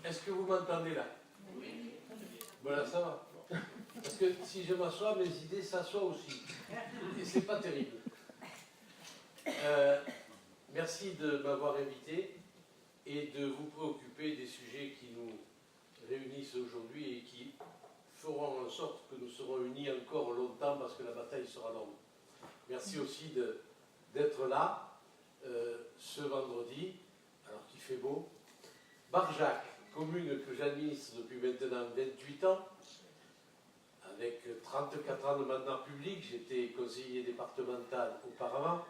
Est-ce que vous m'entendez là? Oui. Voilà, ça va. Parce que si je m'assois, mes idées s'assoient aussi. Et c'est pas terrible. Merci de m'avoir invité et de vous préoccuper des sujets qui nous réunissent aujourd'hui et qui feront en sorte que nous serons unis encore longtemps parce que la bataille sera longue. Merci aussi d'être là ce vendredi, alors qu'il fait beau. Barjac, commune que j'administre depuis maintenant 28 ans, avec 34 ans de mandat public, j'étais conseiller départemental auparavant.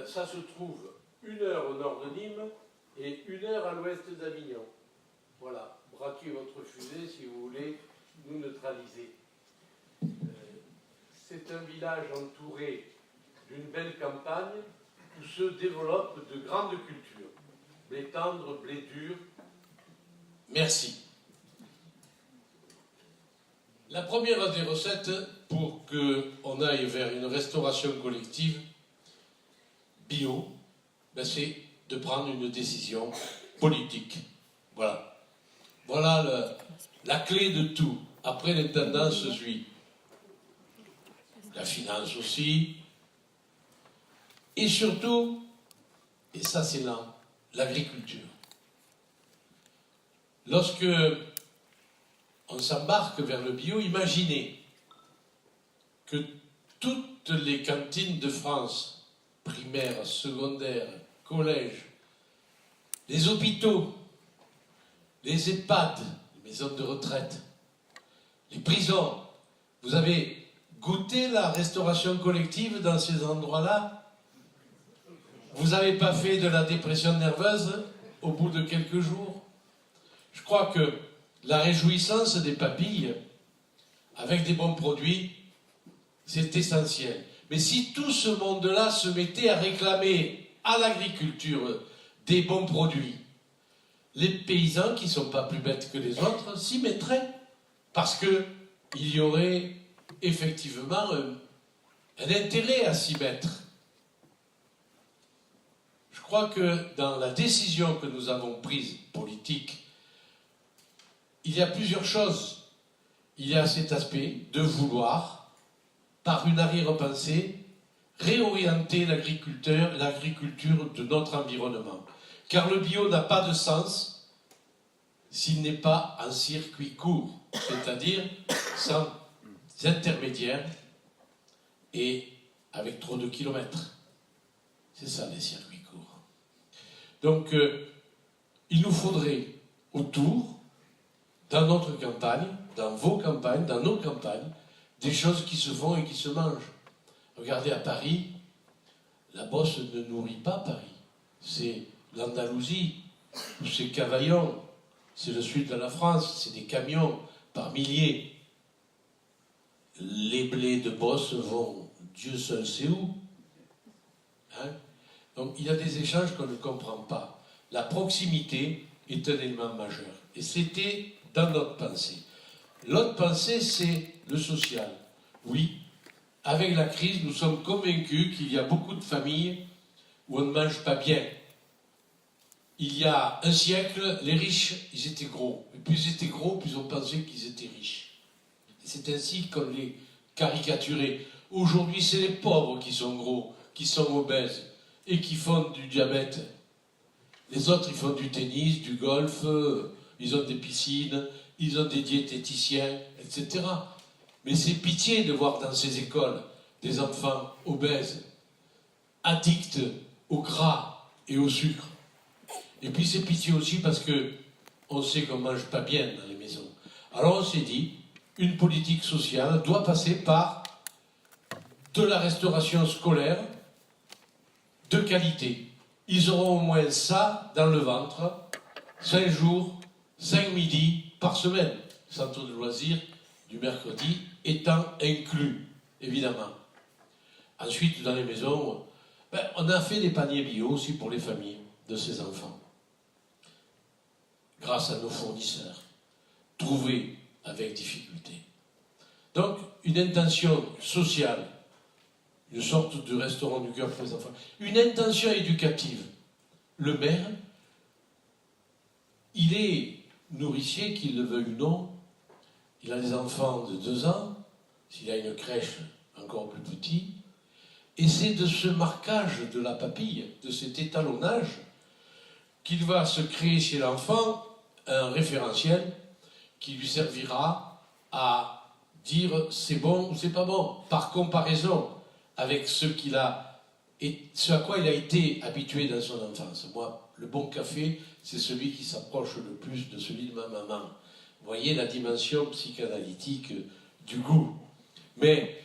Ça se trouve 1 heure au nord de Nîmes et 1 heure à l'ouest d'Avignon. Voilà, braquez votre fusée si vous voulez nous neutraliser. C'est un village entouré d'une belle campagne où se développent de grandes cultures. Blé tendre, blé dur. Merci. La première des recettes pour qu'on aille vers une restauration collective bio, c'est de prendre une décision politique. Voilà. Voilà la clé de tout. Après, les tendances suivent. La finance aussi. Et surtout, et ça c'est lent, l'agriculture. Lorsque on s'embarque vers le bio, imaginez que toutes les cantines de France, primaires, secondaires, collèges, les hôpitaux, les EHPAD, les maisons de retraite, les prisons, vous avez goûté la restauration collective dans ces endroits-là? Vous n'avez pas fait de la dépression nerveuse au bout de quelques jours? Je crois que la réjouissance des papilles, avec des bons produits, c'est essentiel. Mais si tout ce monde-là se mettait à réclamer à l'agriculture des bons produits, les paysans, qui ne sont pas plus bêtes que les autres, s'y mettraient. Parce qu'il y aurait effectivement un intérêt à s'y mettre. Je crois que dans la décision que nous avons prise, politique, il y a plusieurs choses. Il y a cet aspect de vouloir, par une arrière-pensée, réorienter l'agriculture de notre environnement. Car le bio n'a pas de sens s'il n'est pas en circuit court, c'est-à-dire sans intermédiaires et avec trop de kilomètres. C'est ça les circuits courts. Donc, il nous faudrait autour, dans notre campagne, dans vos campagnes, dans nos campagnes, des choses qui se font et qui se mangent. Regardez à Paris, la bosse ne nourrit pas Paris. C'est l'Andalousie, ou c'est Cavaillon, c'est le sud de la France, c'est des camions par milliers. Les blés de bosse vont, Dieu seul sait où. Hein? Donc il y a des échanges qu'on ne comprend pas. La proximité est un élément majeur. Et c'était dans notre pensée. L'autre pensée, c'est le social. Oui, avec la crise, nous sommes convaincus qu'il y a beaucoup de familles où on ne mange pas bien. Il y a un siècle, les riches, ils étaient gros. Et plus ils étaient gros, plus on pensait qu'ils étaient riches. Et c'est ainsi qu'on les caricaturait. Aujourd'hui, c'est les pauvres qui sont gros, qui sont obèses et qui font du diabète. Les autres, ils font du tennis, du golf, ils ont des piscines, ils ont des diététiciens, etc. Mais c'est pitié de voir dans ces écoles des enfants obèses, addicts au gras et au sucre. Et puis c'est pitié aussi parce qu'on sait qu'on ne mange pas bien dans les maisons. Alors on s'est dit, une politique sociale doit passer par de la restauration scolaire de qualité. Ils auront au moins ça dans le ventre, 5 jours, 5 midis par semaine. Centre de loisirs du mercredi étant inclus, évidemment. Ensuite, dans les maisons, on a fait des paniers bio aussi pour les familles de ces enfants. Grâce à nos fournisseurs, trouvés avec difficulté. Donc, une intention sociale, une sorte de restaurant du cœur pour les enfants. Une intention éducative. Le maire, il est nourricier, qu'il le veuille ou non, il a des enfants de 2 ans, s'il a une crèche encore plus petit, et c'est de ce marquage de la papille, de cet étalonnage, qu'il va se créer chez l'enfant un référentiel qui lui servira à dire c'est bon ou c'est pas bon, par comparaison avec ce qu'il a et ce à quoi il a été habitué dans son enfance. Moi, le bon café, c'est celui qui s'approche le plus de celui de ma maman. Vous voyez la dimension psychanalytique du goût. Mais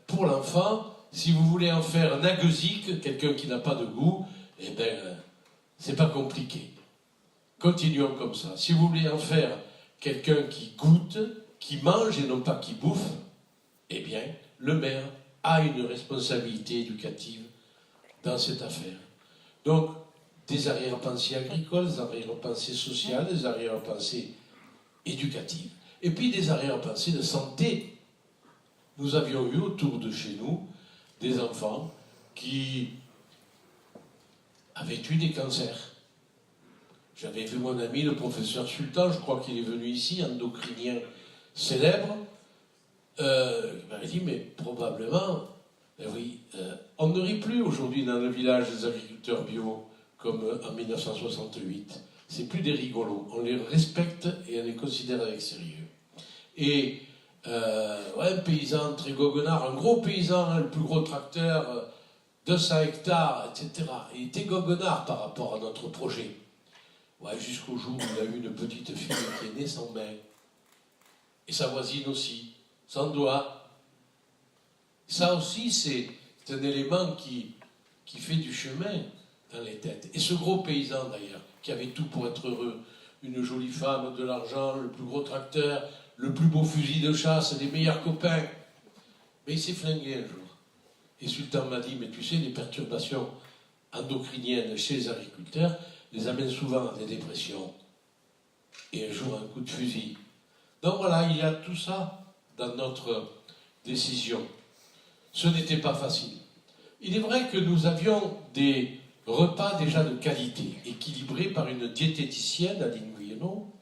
pour l'enfant, si vous voulez en faire un aguesique, quelqu'un qui n'a pas de goût, eh bien, c'est pas compliqué. Continuons comme ça. Si vous voulez en faire quelqu'un qui goûte, qui mange et non pas qui bouffe, eh bien, le maire a une responsabilité éducative dans cette affaire. Donc, des arrière-pensées agricoles, des arrière-pensées sociales, des arrière-pensées éducatives, et puis des arrière-pensées de santé. Nous avions eu autour de chez nous des enfants qui avaient eu des cancers. J'avais vu mon ami, le professeur Sultan, je crois qu'il est venu ici, endocrinien célèbre. Il m'avait dit, mais probablement, oui, on ne rit plus aujourd'hui dans le village des agriculteurs bio comme en 1968. C'est plus des rigolos. On les respecte et on les considère avec sérieux. Et ouais, un paysan très goguenard, un gros paysan, hein, le plus gros tracteur, 200 hectares, etc. Il était goguenard par rapport à notre projet. Ouais, jusqu'au jour où il a eu une petite fille qui est née sans main. Et sa voisine aussi, sans doigt. Ça aussi, c'est un élément qui fait du chemin dans les têtes. Et ce gros paysan, d'ailleurs, qui avait tout pour être heureux, une jolie femme, de l'argent, le plus gros tracteur, le plus beau fusil de chasse, les meilleurs copains. Mais il s'est flingué un jour. Et Sultan m'a dit, mais tu sais, les perturbations endocriniennes chez les agriculteurs les amènent souvent à des dépressions. Et un jour, un coup de fusil. Donc voilà, il y a tout ça dans notre décision. Ce n'était pas facile. Il est vrai que nous avions des repas déjà de qualité, équilibrés par une diététicienne, Aline Guyeno.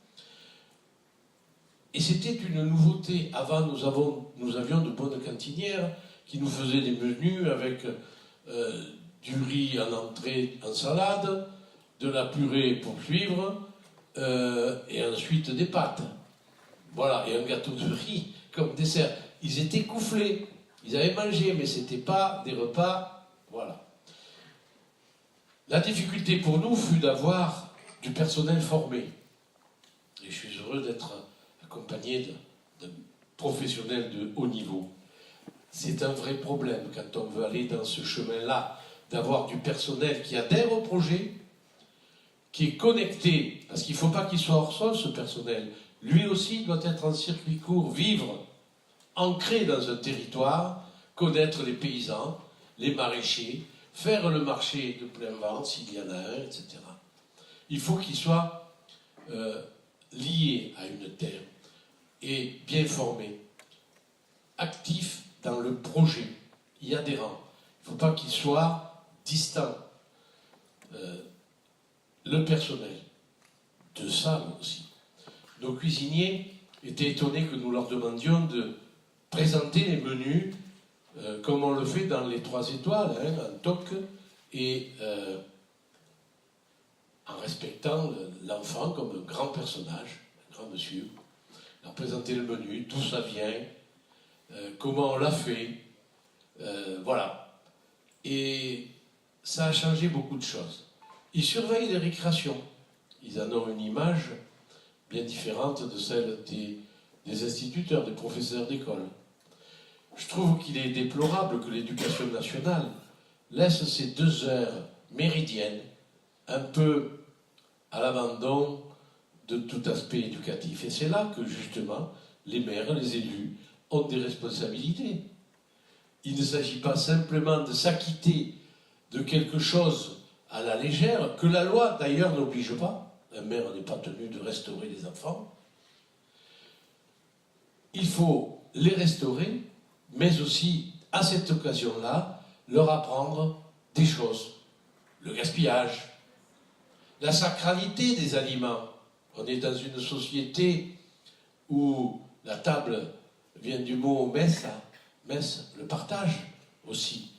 Et c'était une nouveauté. Avant, nous avions de bonnes cantinières qui nous faisaient des menus avec du riz en entrée, en salade, de la purée pour suivre, et ensuite des pâtes. Voilà, et un gâteau de riz comme dessert. Ils étaient coufflés, ils avaient mangé, mais ce n'était pas des repas, voilà. La difficulté pour nous fut d'avoir du personnel formé. Et je suis heureux d'être accompagné de professionnels de haut niveau. C'est un vrai problème quand on veut aller dans ce chemin-là, d'avoir du personnel qui adhère au projet, qui est connecté, parce qu'il ne faut pas qu'il soit hors sol, ce personnel. Lui aussi doit être en circuit court, vivre, ancré dans un territoire, connaître les paysans, les maraîchers, faire le marché de plein vent, s'il y en a un, etc. Il faut qu'il soit lié à une terre et bien formé, actif dans le projet, y adhérent. Il ne faut pas qu'il soit distant. Le personnel, de ça aussi. Nos cuisiniers étaient étonnés que nous leur demandions de présenter les menus comme on le fait dans les 3 étoiles, hein, en toc, et en respectant l'enfant comme un grand personnage, un grand monsieur. Leur présenter le menu, d'où ça vient, comment on l'a fait, voilà. Et ça a changé beaucoup de choses. Ils surveillent les récréations. Ils en ont une image bien différente de celle des instituteurs, des professeurs d'école. Je trouve qu'il est déplorable que l'éducation nationale laisse ces 2 heures méridiennes un peu à l'abandon de tout aspect éducatif. Et c'est là que, justement, les maires, les élus, ont des responsabilités. Il ne s'agit pas simplement de s'acquitter de quelque chose à la légère, que la loi d'ailleurs n'oblige pas. Un maire n'est pas tenu de restaurer les enfants. Il faut les restaurer, mais aussi, à cette occasion-là, leur apprendre des choses. Le gaspillage, la sacralité des aliments. On est dans une société où la table vient du mot messe, le partage aussi.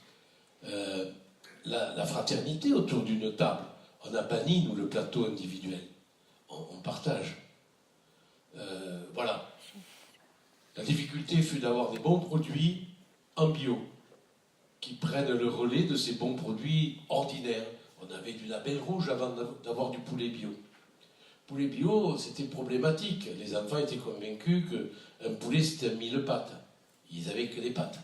La fraternité autour d'une table. On a banni, nous, le plateau individuel. On partage. Voilà. La difficulté fut d'avoir des bons produits en bio, qui prennent le relais de ces bons produits ordinaires. On avait du label rouge avant d'avoir du poulet bio. Poulet bio, c'était problématique. Les enfants étaient convaincus qu'un poulet, c'était 1000 pattes. Ils n'avaient que des pattes.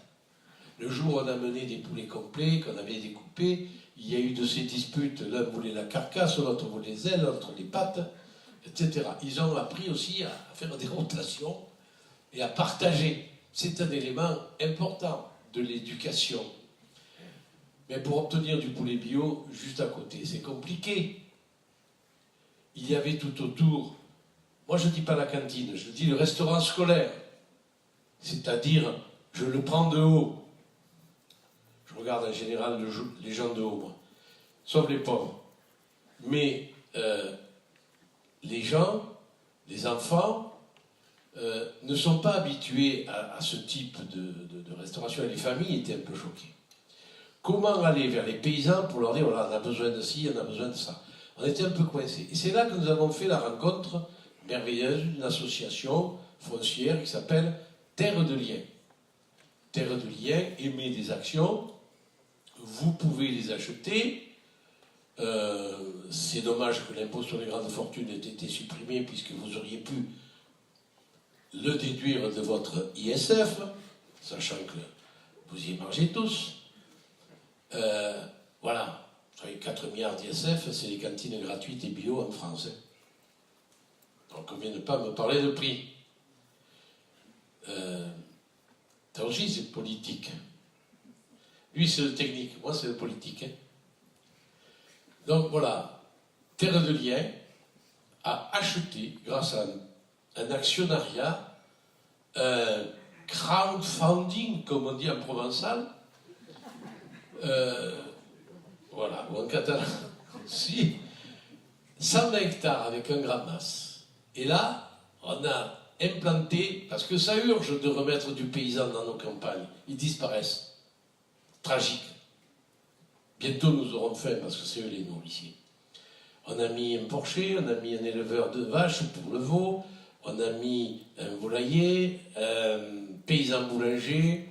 Le jour où on a mené des poulets complets, qu'on avait découpés, il y a eu de ces disputes. L'un voulait la carcasse, l'autre voulait les ailes, l'autre les pattes, etc. Ils ont appris aussi à faire des rotations et à partager. C'est un élément important de l'éducation. Mais pour obtenir du poulet bio, juste à côté, c'est compliqué. Il y avait tout autour, moi je ne dis pas la cantine, je dis le restaurant scolaire. C'est-à-dire, je le prends de haut. Je regarde en général les gens de haut, moi. Sauf les pauvres. Mais les gens, les enfants, ne sont pas habitués à ce type de restauration. Et les familles étaient un peu choquées. Comment aller vers les paysans pour leur dire, voilà, on a besoin de ci, on a besoin de ça. On était un peu coincés. Et c'est là que nous avons fait la rencontre merveilleuse d'une association foncière qui s'appelle Terre de Liens. Terre de Liens émet des actions. Vous pouvez les acheter. C'est dommage que l'impôt sur les grandes fortunes ait été supprimé puisque vous auriez pu le déduire de votre ISF, sachant que vous y mangez tous. Voilà. Vous savez, 4 milliards d'ISF, c'est les cantines gratuites et bio en France. Donc on vient de ne pas me parler de prix. Ça aussi, c'est politique. Lui, c'est le technique. Moi, c'est le politique. Donc voilà. Terre de Liens a acheté, grâce à un actionnariat, un crowdfunding, comme on dit en provençal, voilà, ou en catalan, si, 120 hectares avec un grand mas. Et là, on a implanté, parce que ça urge de remettre du paysan dans nos campagnes, ils disparaissent. Tragique. Bientôt nous aurons faim, parce que c'est eux les nourriciers. On a mis un porcher, on a mis un éleveur de vaches pour le veau, on a mis un volailler, un paysan boulanger.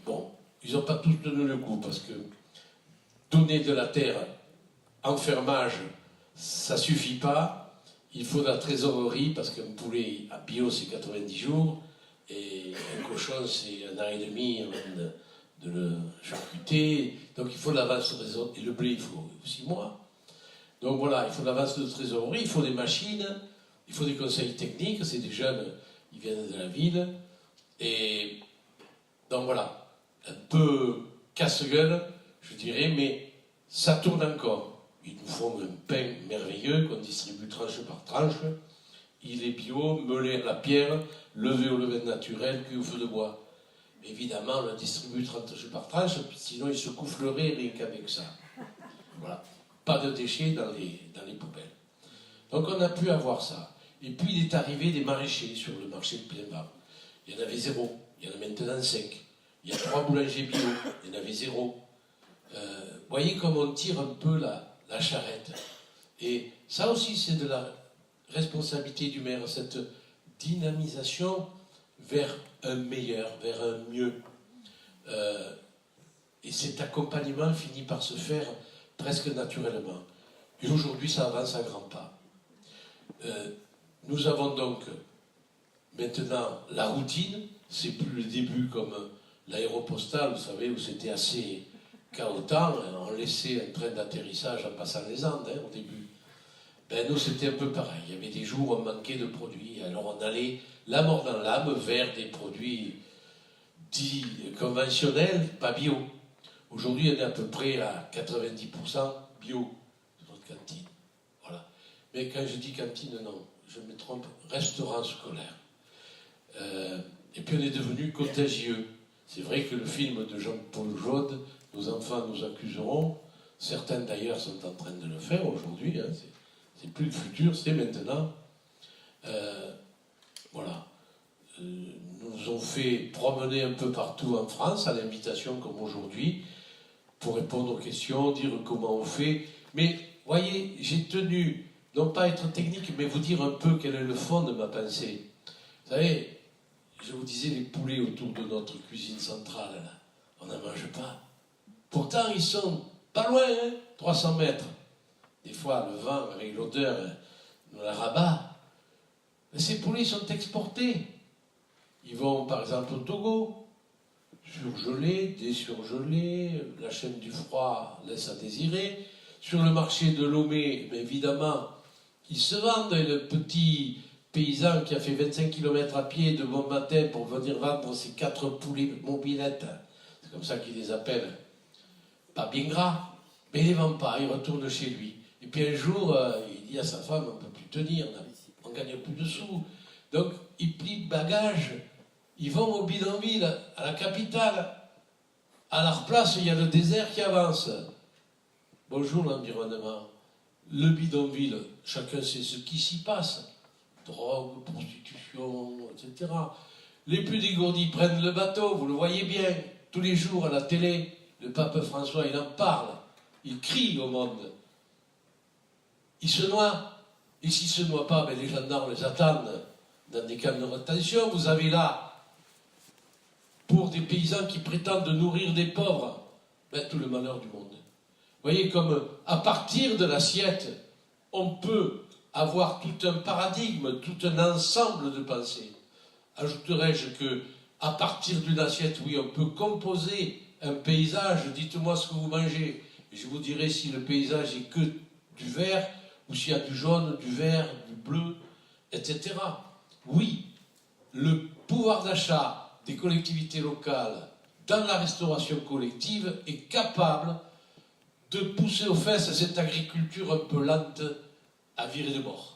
Bon, ils n'ont pas tous tenu le coup, parce que donner de la terre en fermage, ça ne suffit pas. Il faut de la trésorerie, parce qu'un poulet à bio, c'est 90 jours, et un cochon, c'est 1 an et demi avant de le charcuter. Donc il faut de l'avance de trésorerie. Et le blé, il faut 6 mois. Donc voilà, il faut de l'avance de trésorerie, il faut des machines, il faut des conseils techniques. C'est des jeunes, ils viennent de la ville. Et donc voilà, un peu casse-gueule, je dirais, mais ça tourne encore. Ils nous font un pain merveilleux qu'on distribue tranche par tranche. Il est bio, meulé à la pierre, levé au levain naturel, cuit au feu de bois. Évidemment, on le distribue tranche par tranche, sinon il se coufflerait rien qu'avec ça. Voilà. Pas de déchets dans les poubelles. Donc on a pu avoir ça. Et puis il est arrivé des maraîchers sur le marché de Plein-Var. Il y en avait 0, il y en a maintenant 5. Il y a 3 boulangers bio, il y en avait 0. Voyez comme on tire un peu la charrette. Et ça aussi, c'est de la responsabilité du maire, cette dynamisation vers un meilleur, vers un mieux. Et cet accompagnement finit par se faire presque naturellement. Et aujourd'hui, ça avance à grands pas. Nous avons donc maintenant la routine, c'est plus le début comme l'aéropostale, vous savez, où c'était assez chaotique, on laissait un train d'atterrissage en passant les Andes au début. Ben, nous, c'était un peu pareil. Il y avait des jours où on manquait de produits, alors on allait la mort dans l'âme vers des produits dits conventionnels, pas bio. Aujourd'hui, on est à peu près à 90% bio de notre cantine. Voilà. Mais quand je dis cantine, non, je me trompe, restaurant scolaire. Et puis on est devenu contagieux. C'est vrai que le film de Jean-Paul Jaude, Nos enfants nous accuseront, certains d'ailleurs sont en train de le faire aujourd'hui, hein, C'est plus le futur, c'est maintenant. Voilà. Nous ont fait promener un peu partout en France, à l'invitation comme aujourd'hui, pour répondre aux questions, dire comment on fait. Mais, voyez, j'ai tenu, non pas être technique, mais vous dire un peu quel est le fond de ma pensée. Vous savez, je vous disais, les poulets autour de notre cuisine centrale, là, on n'en mange pas. Pourtant, ils sont pas loin, hein, 300 mètres. Des fois, le vent, avec l'odeur, nous la rabat. Mais ces poulets sont exportés. Ils vont, par exemple, au Togo, surgelés, désurgelés, la chaîne du froid laisse à désirer. Sur le marché de Lomé, évidemment, ils se vendent. Et le petit paysan qui a fait 25 km à pied de bon matin pour venir vendre ses 4 poulets mobilettes, c'est comme ça qu'ils les appellent, pas bien gras, mais il ne les vend pas, il retourne chez lui. Et puis un jour, il dit à sa femme, on ne peut plus tenir, on ne gagne plus de sous. Donc, ils plient le bagage, ils vont au bidonville, à la capitale. À leur place, il y a le désert qui avance. Bonjour l'environnement. Le bidonville, chacun sait ce qui s'y passe. Drogue, prostitution, etc. Les plus dégourdis prennent le bateau, vous le voyez bien, tous les jours à la télé. Le pape François, il en parle. Il crie au monde. Il se noie. Et s'il ne se noie pas, les gendarmes les attendent dans des camps de rétention. Vous avez là, pour des paysans qui prétendent nourrir des pauvres, tout le malheur du monde. Vous voyez comme à partir de l'assiette, on peut avoir tout un paradigme, tout un ensemble de pensées. Ajouterais-je que à partir d'une assiette, oui, on peut composer un paysage. Dites-moi ce que vous mangez, et je vous dirai si le paysage est que du vert, ou s'il y a du jaune, du vert, du bleu, etc. Oui, le pouvoir d'achat des collectivités locales dans la restauration collective est capable de pousser aux fesses cette agriculture un peu lente à virer de bord.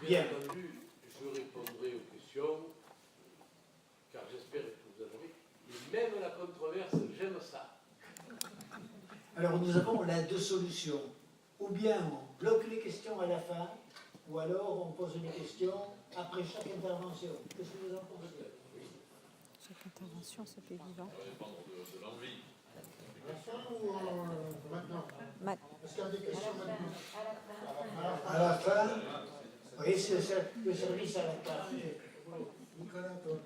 Bien entendu, je répondrai aux questions, car j'espère que vous en avez. Et même la controverse, j'aime ça. Alors nous avons là deux solutions. Ou bien on bloque les questions à la fin, ou alors on pose les questions après chaque intervention. Qu'est-ce que vous en pensez? Chaque intervention, ça fait vivant. De l'envie. À la fin ou maintenant? Est-ce qu'il y a des questions maintenant? À la fin. Oui, c'est le service à la carte. Nicolas, toi.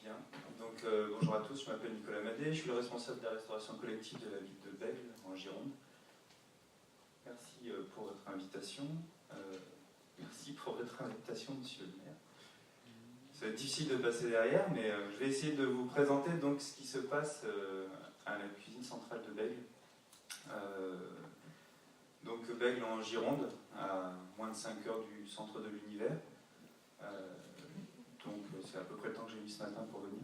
Bien. Donc, bonjour à tous, je m'appelle Nicolas Madé, je suis le responsable de la restauration collective de la ville de Bègles, en Gironde. Merci pour votre invitation. Merci pour votre invitation, monsieur le maire. Ça va être difficile de passer derrière, mais je vais essayer de vous présenter donc ce qui se passe à la cuisine centrale de Bègles. Donc Bègles en Gironde, à moins de 5 heures du centre de l'univers. Donc c'est à peu près le temps que j'ai mis ce matin pour venir.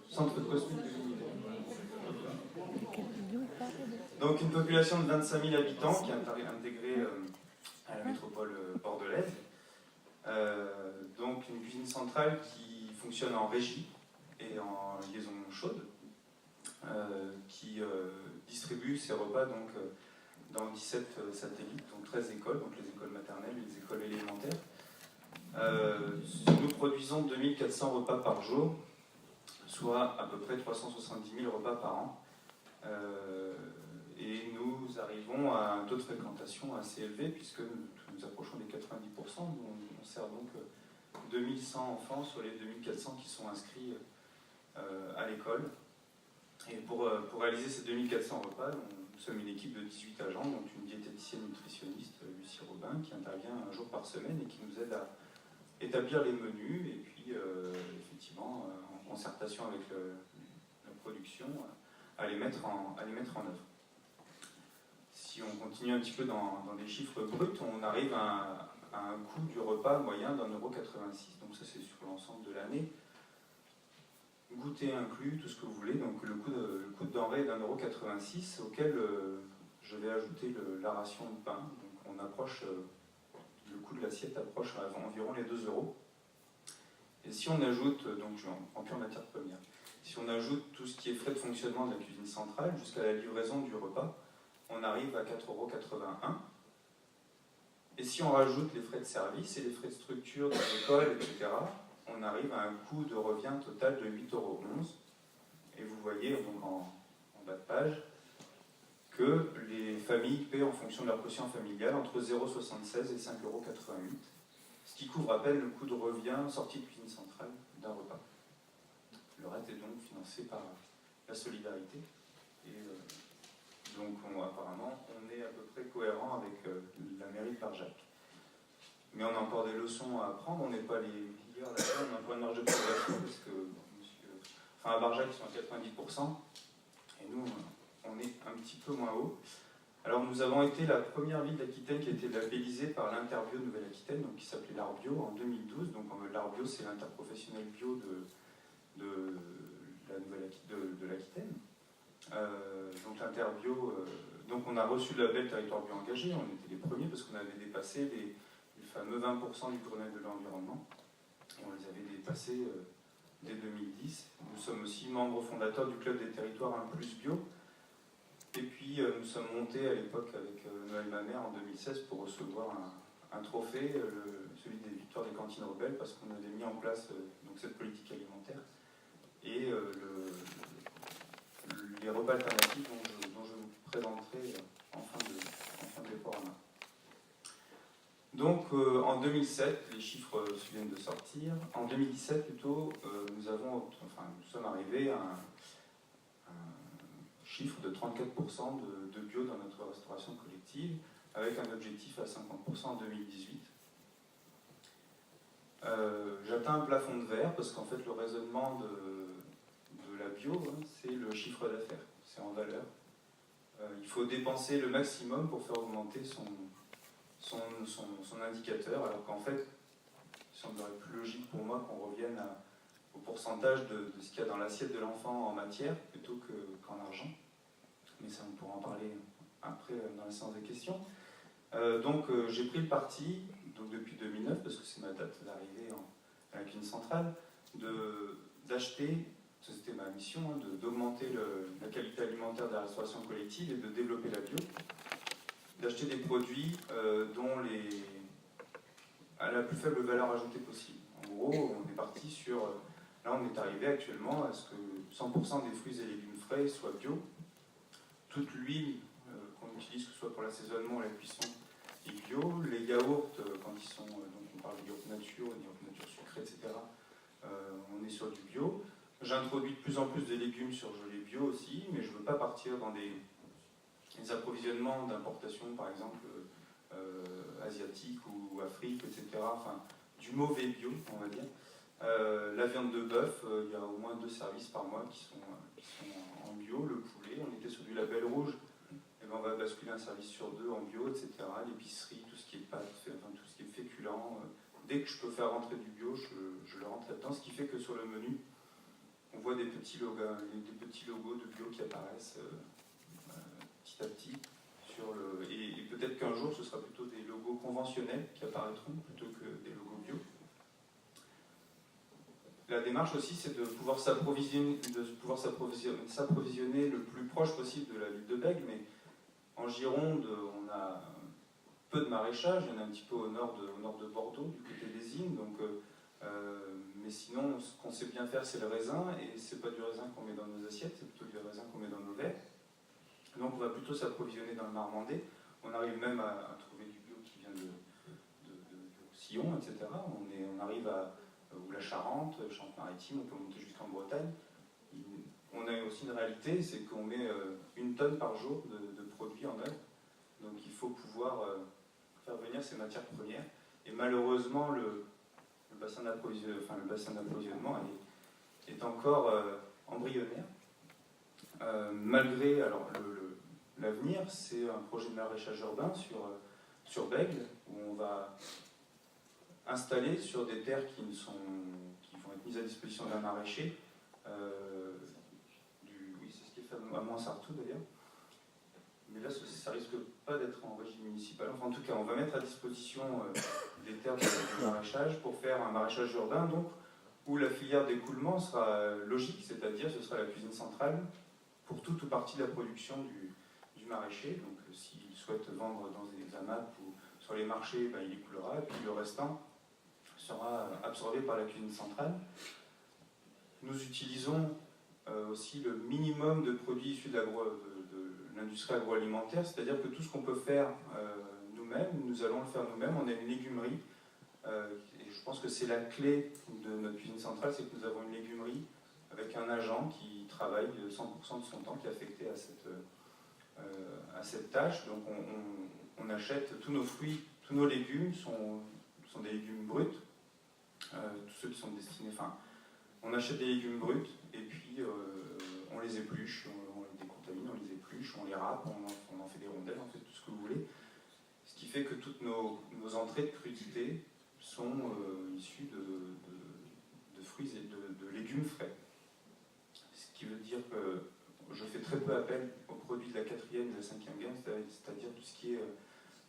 Centre de cosmétique de l'univers. Donc une population de 25 000 habitants qui est intégrée à la métropole bordelaise. Donc une cuisine centrale qui fonctionne en régie et en liaison chaude, qui distribue ses repas donc, dans 17 satellites, donc 13 écoles, donc les écoles maternelles et les écoles élémentaires. Nous produisons 2400 repas par jour, soit à peu près 370 000 repas par an. Et nous arrivons à un taux de fréquentation assez élevé, puisque nous approchons des 90%. On sert donc 2100 enfants sur les 2400 qui sont inscrits à l'école. Et pour réaliser ces 2400 repas, nous sommes une équipe de 18 agents, donc une diététicienne nutritionniste, Lucie Robin, qui intervient un jour par semaine et qui nous aide à établir les menus et puis effectivement en concertation avec la production à les mettre en œuvre. Si on continue un petit peu dans des chiffres bruts, on arrive à un coût du repas moyen d'1,86 €, donc ça c'est sur l'ensemble de l'année. Goûter inclus, tout ce que vous voulez, donc le coût de denrée d'1,86 € auquel je vais ajouter la ration de pain, donc on approche le coût de l'assiette approche environ les 2 euros. Et si on ajoute, donc en pure matière première, si on ajoute tout ce qui est frais de fonctionnement de la cuisine centrale jusqu'à la livraison du repas, on arrive à 4,81 euros. Et si on rajoute les frais de service et les frais de structure de l'école, etc., on arrive à un coût de revient total de 8,11 euros. Et vous voyez donc en bas de page que les familles paient en fonction de leur quotient familial entre 0,76 et 5,88 euros, ce qui couvre à peine le coût de revient sorti de cuisine centrale d'un repas. Le reste est donc financé par la solidarité. Et donc apparemment, on est à peu près cohérent avec la mairie de Barjac. Mais on a encore des leçons à apprendre, on n'est pas les meilleurs là-dedans, on a un point de marge de progression, parce que à Barjac, ils sont à 90%, et nous, on est un petit peu moins haut. Alors nous avons été la première ville d'Aquitaine qui a été labellisée par l'Interbio Nouvelle-Aquitaine, donc qui s'appelait l'Arbio en 2012. Donc l'Arbio, c'est l'interprofessionnel bio de l'Aquitaine. Donc l'Interbio, donc on a reçu le label territoire bio engagé, on était les premiers parce qu'on avait dépassé les fameux 20% du Grenelle de l'environnement, et on les avait dépassés dès 2010. Nous sommes aussi membres fondateurs du club des territoires 1+ bio. Et puis nous sommes montés à l'époque avec Noël Mamère en 2016 pour recevoir un trophée, celui des victoires des cantines rebelles, parce qu'on avait mis en place donc cette politique alimentaire et les repas alternatifs dont je vous présenterai en fin de déploiement. Donc en 2007, les chiffres viennent de sortir. En 2017 plutôt, nous sommes arrivés à un chiffre de 34% de bio dans notre restauration collective, avec un objectif à 50% en 2018. J'atteins un plafond de verre parce qu'en fait le raisonnement de la bio, c'est le chiffre d'affaires, c'est en valeur. Il faut dépenser le maximum pour faire augmenter son indicateur, alors qu'en fait, il semblerait plus logique pour moi qu'on revienne au pourcentage de ce qu'il y a dans l'assiette de l'enfant en matière plutôt qu'en argent. Mais ça, on pourra en parler après dans la séance des questions. Donc j'ai pris le parti, donc depuis 2009, parce que c'est ma date d'arrivée à la cuisine centrale, d'acheter, c'était ma mission, d'augmenter la qualité alimentaire de la restauration collective et de développer la bio, d'acheter des produits à la plus faible valeur ajoutée possible. En gros, on est parti sur... Là, on est arrivé actuellement à ce que 100% des fruits et légumes frais soient bio. Toute l'huile qu'on utilise, que ce soit pour l'assaisonnement ou la cuisson, est bio. Les yaourts, quand ils sont... donc on parle de yaourt nature, de yaourt nature sucré, etc. On est sur du bio. J'introduis de plus en plus de légumes surgelés bio aussi, mais je ne veux pas partir dans des approvisionnements d'importation, par exemple, asiatiques ou Afrique, etc. Enfin, du mauvais bio, on va dire. La viande de bœuf, il y a au moins 2 services par mois qui sont en bio. Le poulet, on était sur du label rouge, et ben on va basculer un service sur 2 en bio, etc. L'épicerie, tout ce qui est pâtes, enfin, tout ce qui est féculent. Dès que je peux faire rentrer du bio, je le rentre là-dedans, ce qui fait que sur le menu, on voit des petits logos de bio qui apparaissent petit à petit. Et peut-être qu'un jour, ce sera plutôt des logos conventionnels qui apparaîtront plutôt que des logos bio. La démarche aussi, c'est de pouvoir s'approvisionner le plus proche possible de la ville de Bègles, mais en Gironde, on a peu de maraîchage, il y en a un petit peu au nord de Bordeaux, du côté des Innes, donc, mais sinon, ce qu'on sait bien faire, c'est le raisin, et c'est pas du raisin qu'on met dans nos assiettes, c'est plutôt du raisin qu'on met dans nos verres. Donc on va plutôt s'approvisionner dans le Marmandais. On arrive même à trouver du bio qui vient de Roussillon, etc. On arrive ou la Charente, Charente-Maritime, on peut monter jusqu'en Bretagne. On a aussi une réalité, c'est qu'on met 1 tonne par jour de produits en œuvre. Donc il faut pouvoir faire venir ces matières premières. Et malheureusement, le bassin d'approvisionnement est encore embryonnaire. Malgré l'avenir, c'est un projet de maraîchage urbain sur Bègles, où on va installer sur des terres qui vont être mises à disposition d'un maraîcher, oui, c'est ce qui est fait à Montsartou d'ailleurs, mais là, ça risque pas d'être en régie municipale. Enfin, en tout cas, on va mettre à disposition des terres de maraîchage pour faire un maraîchage urbain, donc, où la filière d'écoulement sera logique, c'est-à-dire ce sera la cuisine centrale pour toute ou partie de la production du maraîcher. Donc, s'il souhaite vendre dans des AMAP ou sur les marchés, ben, il écoulera, et puis le restant sera absorbé par la cuisine centrale. Nous utilisons aussi le minimum de produits issus de l'industrie agroalimentaire, c'est-à-dire que tout ce qu'on peut faire nous-mêmes, nous allons le faire nous-mêmes. On a une légumerie, et je pense que c'est la clé de notre cuisine centrale, c'est que nous avons une légumerie avec un agent qui travaille 100% de son temps, qui est affecté à cette tâche. Donc on achète tous nos fruits, tous nos légumes sont des légumes bruts, tous ceux qui sont destinés, enfin, on achète des légumes bruts et puis on les épluche, on les décontamine, on les épluche, on les râpe, on en fait des rondelles, on fait tout ce que vous voulez. Ce qui fait que toutes nos entrées de crudité sont issues de fruits et de légumes frais. Ce qui veut dire que je fais très peu appel aux produits de la 4e et de la 5e gamme, c'est-à-dire tout ce qui est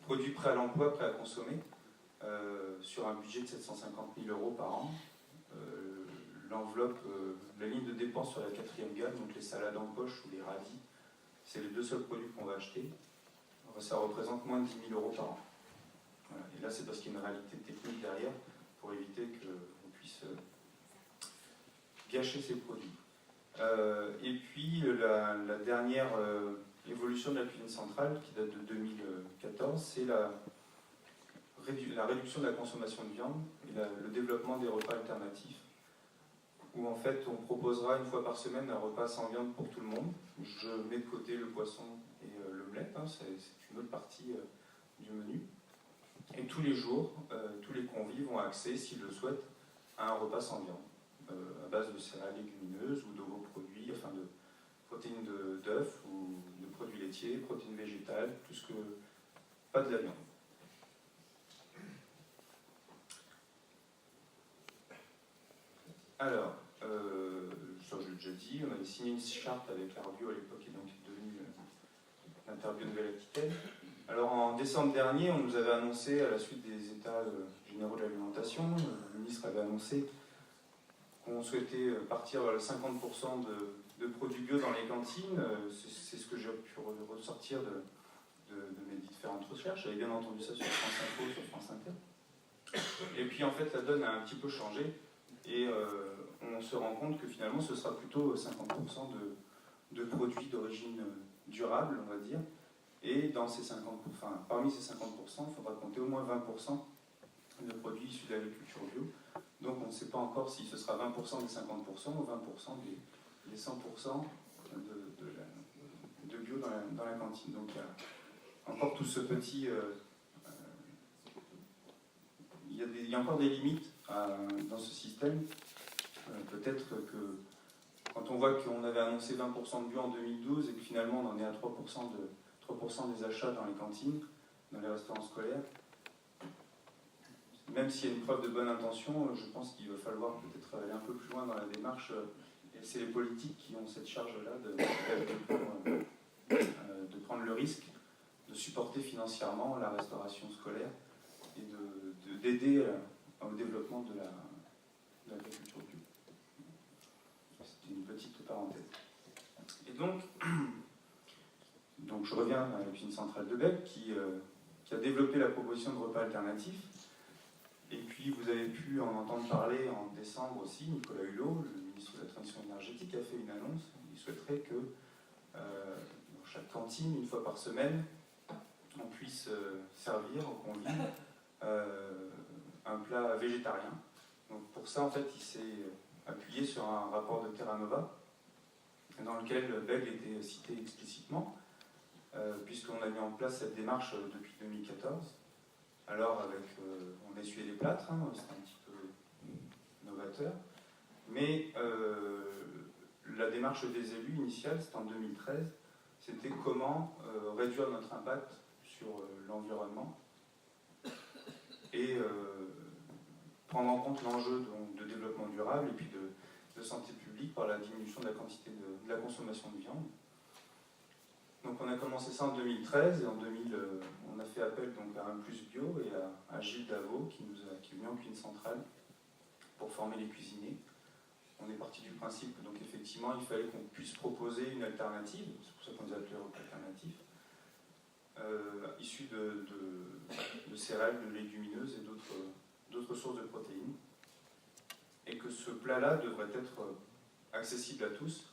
produits prêts à l'emploi, prêts à consommer, sur un budget de 750 000 € par an. L'enveloppe, la ligne de dépenses sur la 4e gamme, donc les salades en poche ou les radis, c'est les 2 seuls produits qu'on va acheter. Ça représente moins de 10 000 € par an. Voilà. Et là, c'est parce qu'il y a une réalité technique derrière pour éviter qu'on puisse gâcher ces produits. Et puis, la dernière évolution de la cuisine centrale, qui date de 2014, c'est la réduction de la consommation de viande et le développement des repas alternatifs, où en fait on proposera une fois par semaine un repas sans viande pour tout le monde. Je mets de côté le poisson et l'omelette, hein, c'est une autre partie du menu. Et tous les jours, tous les convives ont accès, s'ils le souhaitent, à un repas sans viande, à base de céréales légumineuses ou d'ovoproduits, enfin de protéines d'œufs ou de produits laitiers, protéines végétales, tout ce que... pas de la viande. Alors, ça je l'ai déjà dit, on avait signé une charte avec l'Arbio à l'époque et donc est devenu l'Interbio Nouvelle-Aquitaine. Alors en décembre dernier, on nous avait annoncé, à la suite des états généraux de l'alimentation, le ministre avait annoncé qu'on souhaitait partir vers le 50% de produits bio dans les cantines. C'est ce que j'ai pu ressortir de mes différentes recherches. J'avais bien entendu ça sur France Info, sur France Inter. Et puis en fait, la donne a un petit peu changé. Et on se rend compte que finalement ce sera plutôt 50% de produits d'origine durable, on va dire. Et dans ces 50%, enfin, parmi ces 50%, il faudra compter au moins 20% de produits issus de l'agriculture bio. Donc on ne sait pas encore si ce sera 20% des 50% ou 20% des 100% de bio dans la cantine. Donc il y a encore tout ce petit... il y a encore des limites dans ce système. Peut-être que quand on voit qu'on avait annoncé 20% de bio en 2012 et que finalement on en est à 3% des achats dans les cantines, dans les restaurants scolaires, même s'il y a une preuve de bonne intention, je pense qu'il va falloir peut-être aller un peu plus loin dans la démarche. Et c'est les politiques qui ont cette charge-là de prendre le risque de supporter financièrement la restauration scolaire et d'aider au développement de l'agriculture bio. C'était une petite parenthèse. Et donc je reviens à la cuisine centrale de Bègue qui a développé la proposition de repas alternatifs. Et puis vous avez pu en entendre parler en décembre aussi, Nicolas Hulot, le ministre de la Transition énergétique, a fait une annonce. Il souhaiterait que dans chaque cantine, une fois par semaine, on puisse servir aux convives un plat végétarien. Donc pour ça, en fait, il s'est appuyé sur un rapport de Terra Nova, dans lequel Bègue était cité explicitement, puisqu'on a mis en place cette démarche depuis 2014. Alors, on essuyait les plâtres, hein, c'était un petit peu novateur, mais la démarche des élus initiale, c'était en 2013, c'était comment réduire notre impact sur l'environnement et prendre en compte l'enjeu de développement durable et puis de santé publique par la diminution de la quantité de la consommation de viande. Donc on a commencé ça en 2013 et en 2000, on a fait appel donc à un plus bio et à Gilles Davot qui est venu en cuisine centrale pour former les cuisiniers. On est parti du principe que donc effectivement il fallait qu'on puisse proposer une alternative, c'est pour ça qu'on les appelait repas alternatifs, issus de céréales, de légumineuses et d'autres sources de protéines, et que ce plat-là devrait être accessible à tous,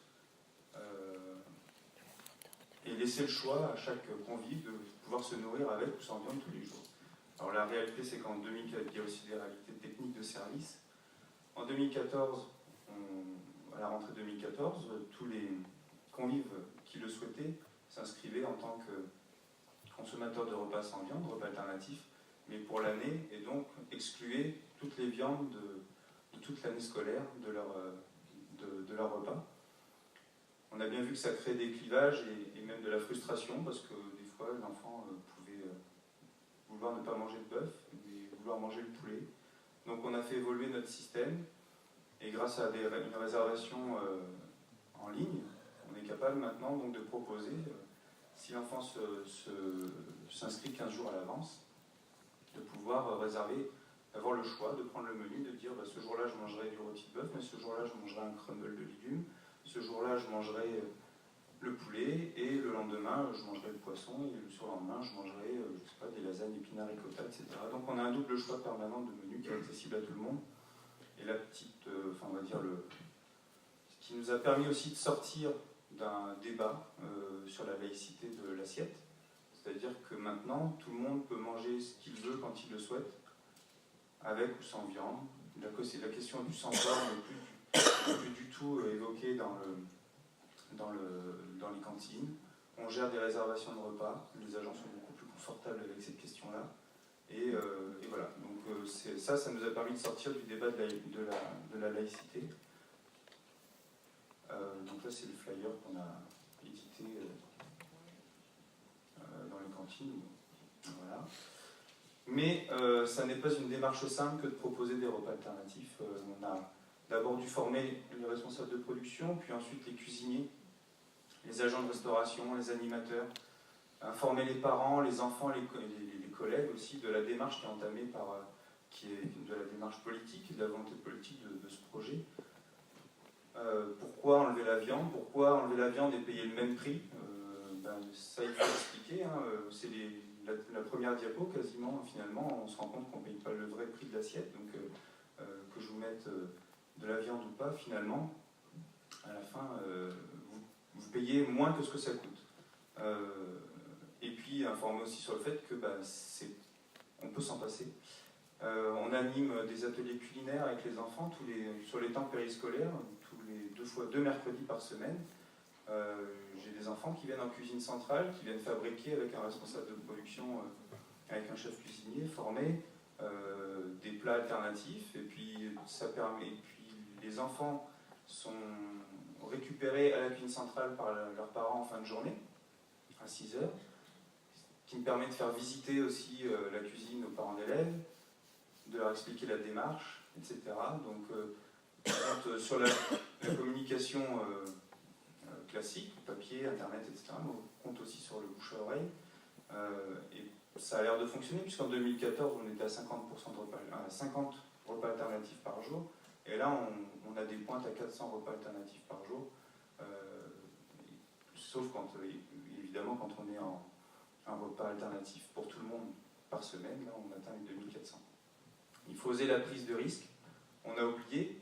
et laisser le choix à chaque convive de pouvoir se nourrir avec ou sans viande tous les jours. Alors la réalité, c'est qu'en 2004, il y a aussi des réalités techniques de service. En 2014, à la rentrée 2014, tous les convives qui le souhaitaient s'inscrivaient en tant que consommateurs de repas sans viande, repas alternatifs, mais pour l'année, et donc excluaient toutes les viandes de toute l'année scolaire de leur repas. On a bien vu que ça crée des clivages et même de la frustration, parce que des fois, l'enfant pouvait vouloir ne pas manger de bœuf, mais vouloir manger le poulet. Donc on a fait évoluer notre système, et grâce à une réservation en ligne, on est capable maintenant donc, de proposer, si l'enfant s'inscrit 15 jours à l'avance, de pouvoir réserver, d'avoir le choix, de prendre le menu, de dire bah, ce jour-là je mangerai du rôti de bœuf, mais ce jour-là je mangerai un crumble de légumes, ce jour-là je mangerai le poulet, et le lendemain je mangerai le poisson, et le surlendemain je mangerai je sais pas, des lasagnes, épinards, ricotta, etc. Donc on a un double choix permanent de menu qui est accessible à tout le monde. Et la petite, on va dire, ce qui nous a permis aussi de sortir d'un débat sur la laïcité de l'assiette, c'est-à-dire que maintenant tout le monde peut manger ce qu'il veut quand il le souhaite, avec ou sans viande. La question du sans porc n'est plus du tout évoquée dans les cantines. On gère des réservations de repas, les agents sont beaucoup plus confortables avec cette question-là. Et voilà, donc ça nous a permis de sortir du débat de la laïcité. Donc là, c'est le flyer qu'on a édité dans les cantines. Voilà. Mais ça n'est pas une démarche simple que de proposer des repas alternatifs. On a d'abord dû former les responsables de production, puis ensuite les cuisiniers, les agents de restauration, les animateurs, informer les parents, les enfants, les collègues aussi de la démarche qui est entamée qui est de la démarche politique, de la volonté politique de ce projet. Pourquoi enlever la viande? Pourquoi enlever la viande et payer le même prix? Ça, il faut expliquer. Hein. C'est la première diapo, quasiment, finalement, on se rend compte qu'on ne paye pas le vrai prix de l'assiette. Donc, que je vous mette de la viande ou pas, finalement, à la fin, vous payez moins que ce que ça coûte. Et puis, informer aussi sur le fait que on peut s'en passer. On anime des ateliers culinaires avec les enfants sur les temps périscolaires, deux mercredis par semaine. J'ai des enfants qui viennent en cuisine centrale, qui viennent fabriquer avec un responsable de production, avec un chef cuisinier formé, des plats alternatifs. Et puis, les enfants sont récupérés à la cuisine centrale par leurs parents en fin de journée, à 6 heures, qui me permet de faire visiter aussi la cuisine aux parents d'élèves, de leur expliquer la démarche, etc. Donc, sur la communication classique, papier, internet, etc., on compte aussi sur le bouche à oreille. Et ça a l'air de fonctionner, puisqu'en 2014, on était à 50 repas alternatifs par jour. Et là, on a des pointes à 400 repas alternatifs par jour. Sauf évidemment, quand on est en un repas alternatif pour tout le monde par semaine, là, on atteint les 2400. Il faut oser la prise de risque. On a oublié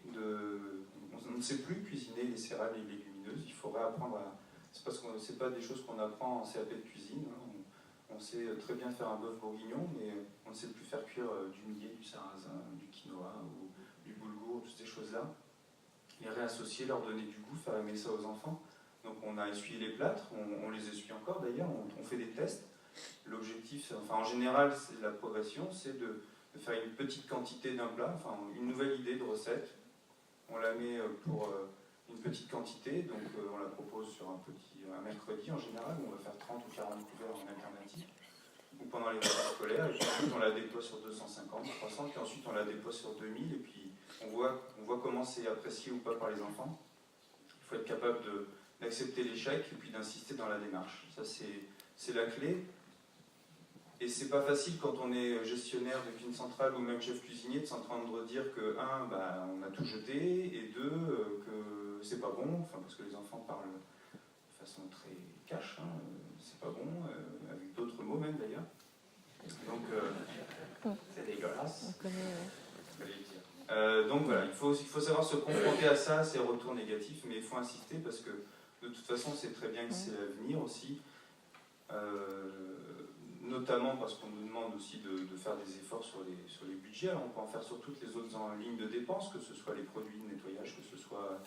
on ne sait plus cuisiner les céréales et les légumineuses. Il faut réapprendre à... C'est pas des choses qu'on apprend en CAP de cuisine. Hein. On sait très bien faire un bœuf bourguignon, mais on ne sait plus faire cuire du millet, du sarrasin, du quinoa ou du boulgour, toutes ces choses-là. Les réassocier, leur donner du goût, faire aimer ça aux enfants. Donc on a essuyé les plâtres, on les essuie encore d'ailleurs, on fait des tests. L'objectif, en général, c'est la progression, c'est de faire une petite quantité d'un plat, une nouvelle idée de recette. On la met pour une petite quantité, donc on la propose sur un mercredi en général, où on va faire 30 ou 40 couverts en alternative, ou pendant les vacances scolaires, et puis ensuite on la déploie sur 250, 300, puis ensuite on la déploie sur 2000, et puis on voit comment c'est apprécié ou pas par les enfants. Il faut être capable d'accepter l'échec et puis d'insister dans la démarche. Ça, c'est la clé. Et c'est pas facile quand on est gestionnaire de cuisine centrale ou même chef cuisinier de s'entendre dire que, un, bah, on a tout jeté, et deux, que c'est pas bon, enfin, parce que les enfants parlent de façon très cash, hein, c'est pas bon, avec d'autres mots même d'ailleurs. Donc, c'est dégueulasse. On connaît, Fallait le dire. Donc voilà, il faut savoir se confronter à ça, ces retours négatifs, mais il faut insister parce que de toute façon, c'est très bien que c'est l'avenir aussi. Notamment parce qu'on nous demande aussi de faire des efforts sur les budgets. Alors on peut en faire sur toutes les autres lignes de dépenses, que ce soit les produits de nettoyage, que ce soit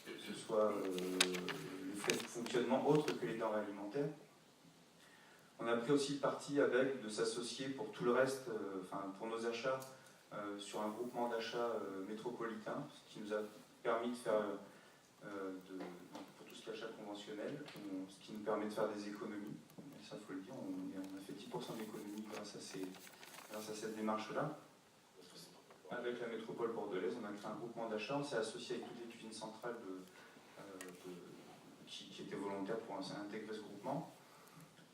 les frais de fonctionnement autres que les denrées alimentaires. On a pris aussi le parti avec de s'associer pour tout le reste, pour nos achats, sur un groupement d'achats métropolitain, ce qui nous a permis de faire, pour tout ce qui est achat conventionnel, ce qui nous permet de faire des économies. Ça, il faut le dire, on a fait 10% d'économies grâce à cette démarche-là. Avec la métropole bordelaise, on a créé un groupement d'achat, on s'est associé avec toutes les cuisines centrales qui étaient volontaires pour intégrer ce groupement,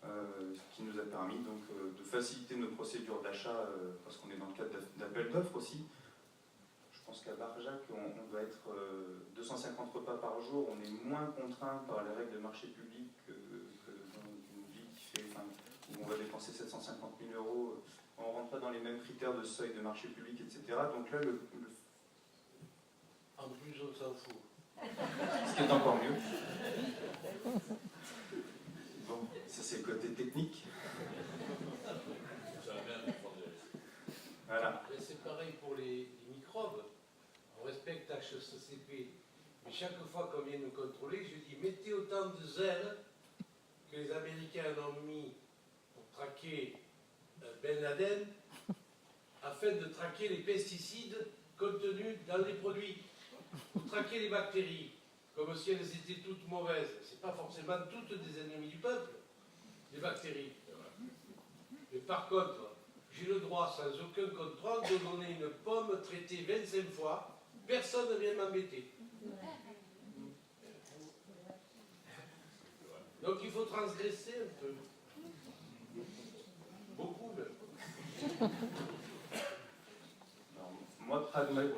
ce qui nous a permis donc, de faciliter nos procédures d'achat, parce qu'on est dans le cadre d'appel d'offres aussi. Je pense qu'à Barjac, on doit être 250 repas par jour, on est moins contraint par les règles de marché public que dans une ville où on va dépenser 750 000 €, on ne rentre pas dans les mêmes critères de seuil de marché public, etc. Donc là, En plus, on s'en fout. ce qui est encore mieux. Bon, ça c'est le côté technique. Voilà. C'est pareil pour les microbes. On respecte HACCP. Mais chaque fois qu'on vient nous contrôler, je dis mettez autant de zèle que les Américains ont mis pour traquer Ben Laden, afin de traquer les pesticides contenus dans les produits, pour traquer les bactéries, comme si elles étaient toutes mauvaises. Ce n'est pas forcément toutes des ennemis du peuple, les bactéries. Mais par contre, j'ai le droit, sans aucun contrôle, de donner une pomme traitée 25 fois, personne ne vient m'embêter. Donc il faut transgresser un peu. Beaucoup même. Moi, pragmatique.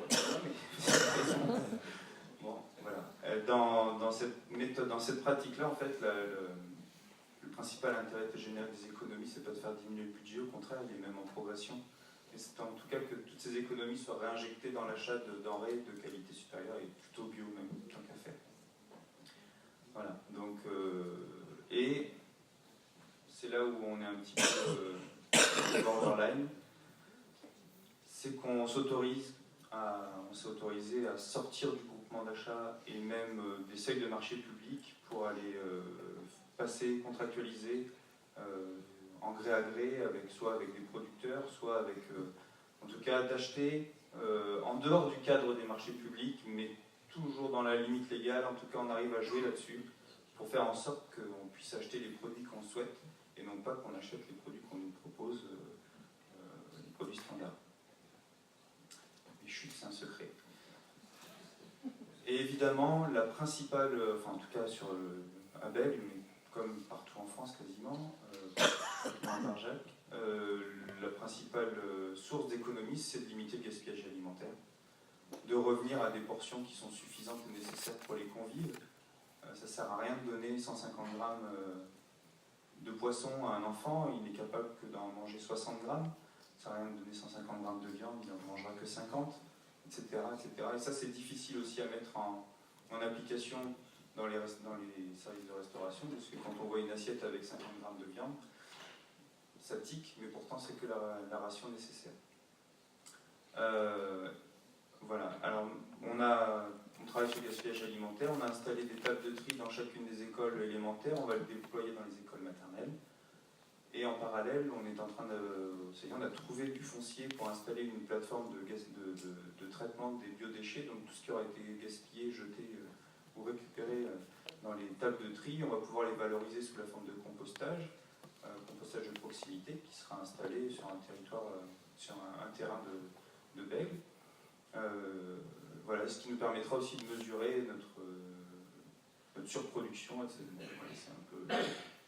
Bon, voilà. Dans cette méthode, dans cette pratique-là, en fait, le principal intérêt général des économies, c'est pas de faire diminuer le budget, au contraire, il est même en progression. Et c'est en tout cas que toutes ces économies soient réinjectées dans l'achat de denrées de qualité supérieure et plutôt bio même, tant qu'à faire. Voilà. Donc, et c'est là où on est un petit peu borderline, c'est qu'on s'autorise on s'est autorisé à sortir du groupement d'achat et même des seuils de marché public pour aller passer, contractualiser en gré à gré, soit avec des producteurs, soit avec, en tout cas, d'acheter en dehors du cadre des marchés publics, mais toujours dans la limite légale. En tout cas, on arrive à jouer là-dessus pour faire en sorte qu'on puisse acheter les produits qu'on souhaite et non pas qu'on achète les produits qu'on nous propose, les produits standards. Les chutes, c'est un secret. Et évidemment, la principale, en tout cas à Bègle, mais comme partout en France quasiment, dans Barjac, la principale source d'économie, c'est de limiter le gaspillage alimentaire, de revenir à des portions qui sont suffisantes et nécessaires pour les convives. Ça ne sert à rien de donner 150 grammes de poisson à un enfant, il n'est capable que d'en manger 60 grammes. Ça ne sert à rien de donner 150 grammes de viande, il n'en mangera que 50, etc., etc. Et ça, c'est difficile aussi à mettre en application dans les services de restauration, parce que quand on voit une assiette avec 50 grammes de viande, ça tique, mais pourtant c'est que la ration nécessaire. Voilà, alors on travaille sur le gaspillage alimentaire, on a installé des tables de tri dans chacune des écoles élémentaires, on va le déployer dans les écoles maternelles. Et en parallèle, on est en train on a trouvé du foncier pour installer une plateforme de traitement des biodéchets, donc tout ce qui aurait été gaspillé, jeté ou récupéré dans les tables de tri, on va pouvoir les valoriser sous la forme de compostage de proximité qui sera installé sur un territoire, sur un terrain de Bègle. Voilà, ce qui nous permettra aussi de mesurer notre peu de surproduction, etc. Voilà, c'est un peu,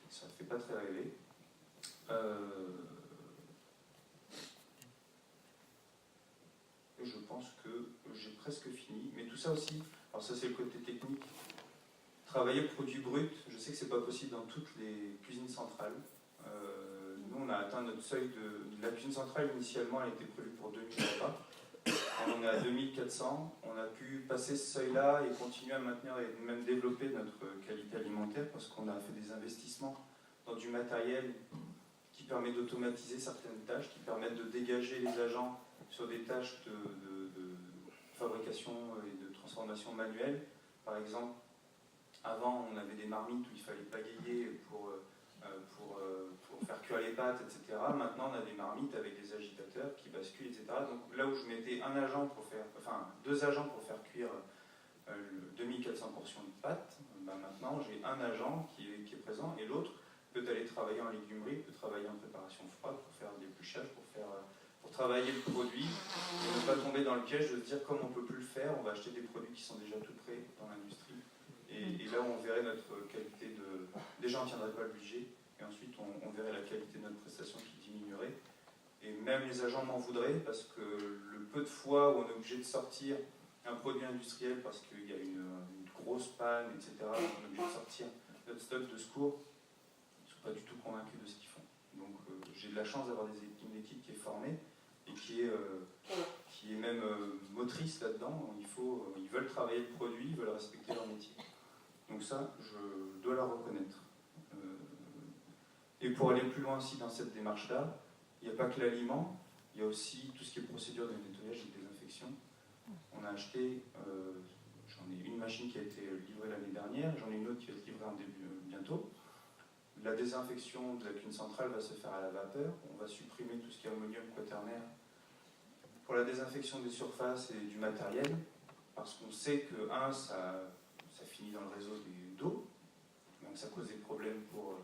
ça ne fait pas très rêver. Je pense que j'ai presque fini, mais tout ça aussi, alors ça c'est le côté technique. Travailler le produit brut, je sais que c'est pas possible dans toutes les cuisines centrales. Nous on a atteint notre seuil de la cuisine centrale. Initialement elle était prévue pour 2000 repas. On est à 2400, on a pu passer ce seuil-là et continuer à maintenir et même développer notre qualité alimentaire parce qu'on a fait des investissements dans du matériel qui permet d'automatiser certaines tâches, qui permettent de dégager les agents sur des tâches de fabrication et de transformation manuelle. Par exemple, avant on avait des marmites où il fallait bagayer pour faire cuire les pâtes, etc. Maintenant on a des marmites avec des agitateurs qui basculent, etc. Donc là où je mettais deux agents pour faire cuire 2400 portions de pâtes, maintenant j'ai un agent qui est présent et l'autre peut aller travailler en légumerie, peut travailler en préparation froide pour faire des épluchages, pour travailler le produit et ne pas tomber dans le piège de se dire comme on ne peut plus le faire, on va acheter des produits qui sont déjà tout prêts dans l'industrie. Et là on verrait notre qualité de... Déjà on ne tiendrait pas le budget. Et ensuite, on verrait la qualité de notre prestation qui diminuerait. Et même les agents m'en voudraient parce que le peu de fois où on est obligé de sortir un produit industriel parce qu'il y a une grosse panne, etc., on est obligé de sortir notre stock de secours, ils ne sont pas du tout convaincus de ce qu'ils font. Donc j'ai de la chance d'avoir une équipe qui est formée et qui est même motrice là-dedans. Ils veulent travailler le produit, ils veulent respecter leur métier. Donc ça, je dois la reconnaître. Et pour aller plus loin aussi dans cette démarche-là, il n'y a pas que l'aliment, il y a aussi tout ce qui est procédure de nettoyage et de désinfection. On a acheté, j'en ai une machine qui a été livrée l'année dernière, j'en ai une autre qui va être livrée bientôt. La désinfection de la cuisine centrale va se faire à la vapeur, on va supprimer tout ce qui est ammonium quaternaire pour la désinfection des surfaces et du matériel, parce qu'on sait que, ça finit dans le réseau d'eau, donc ça cause des problèmes pour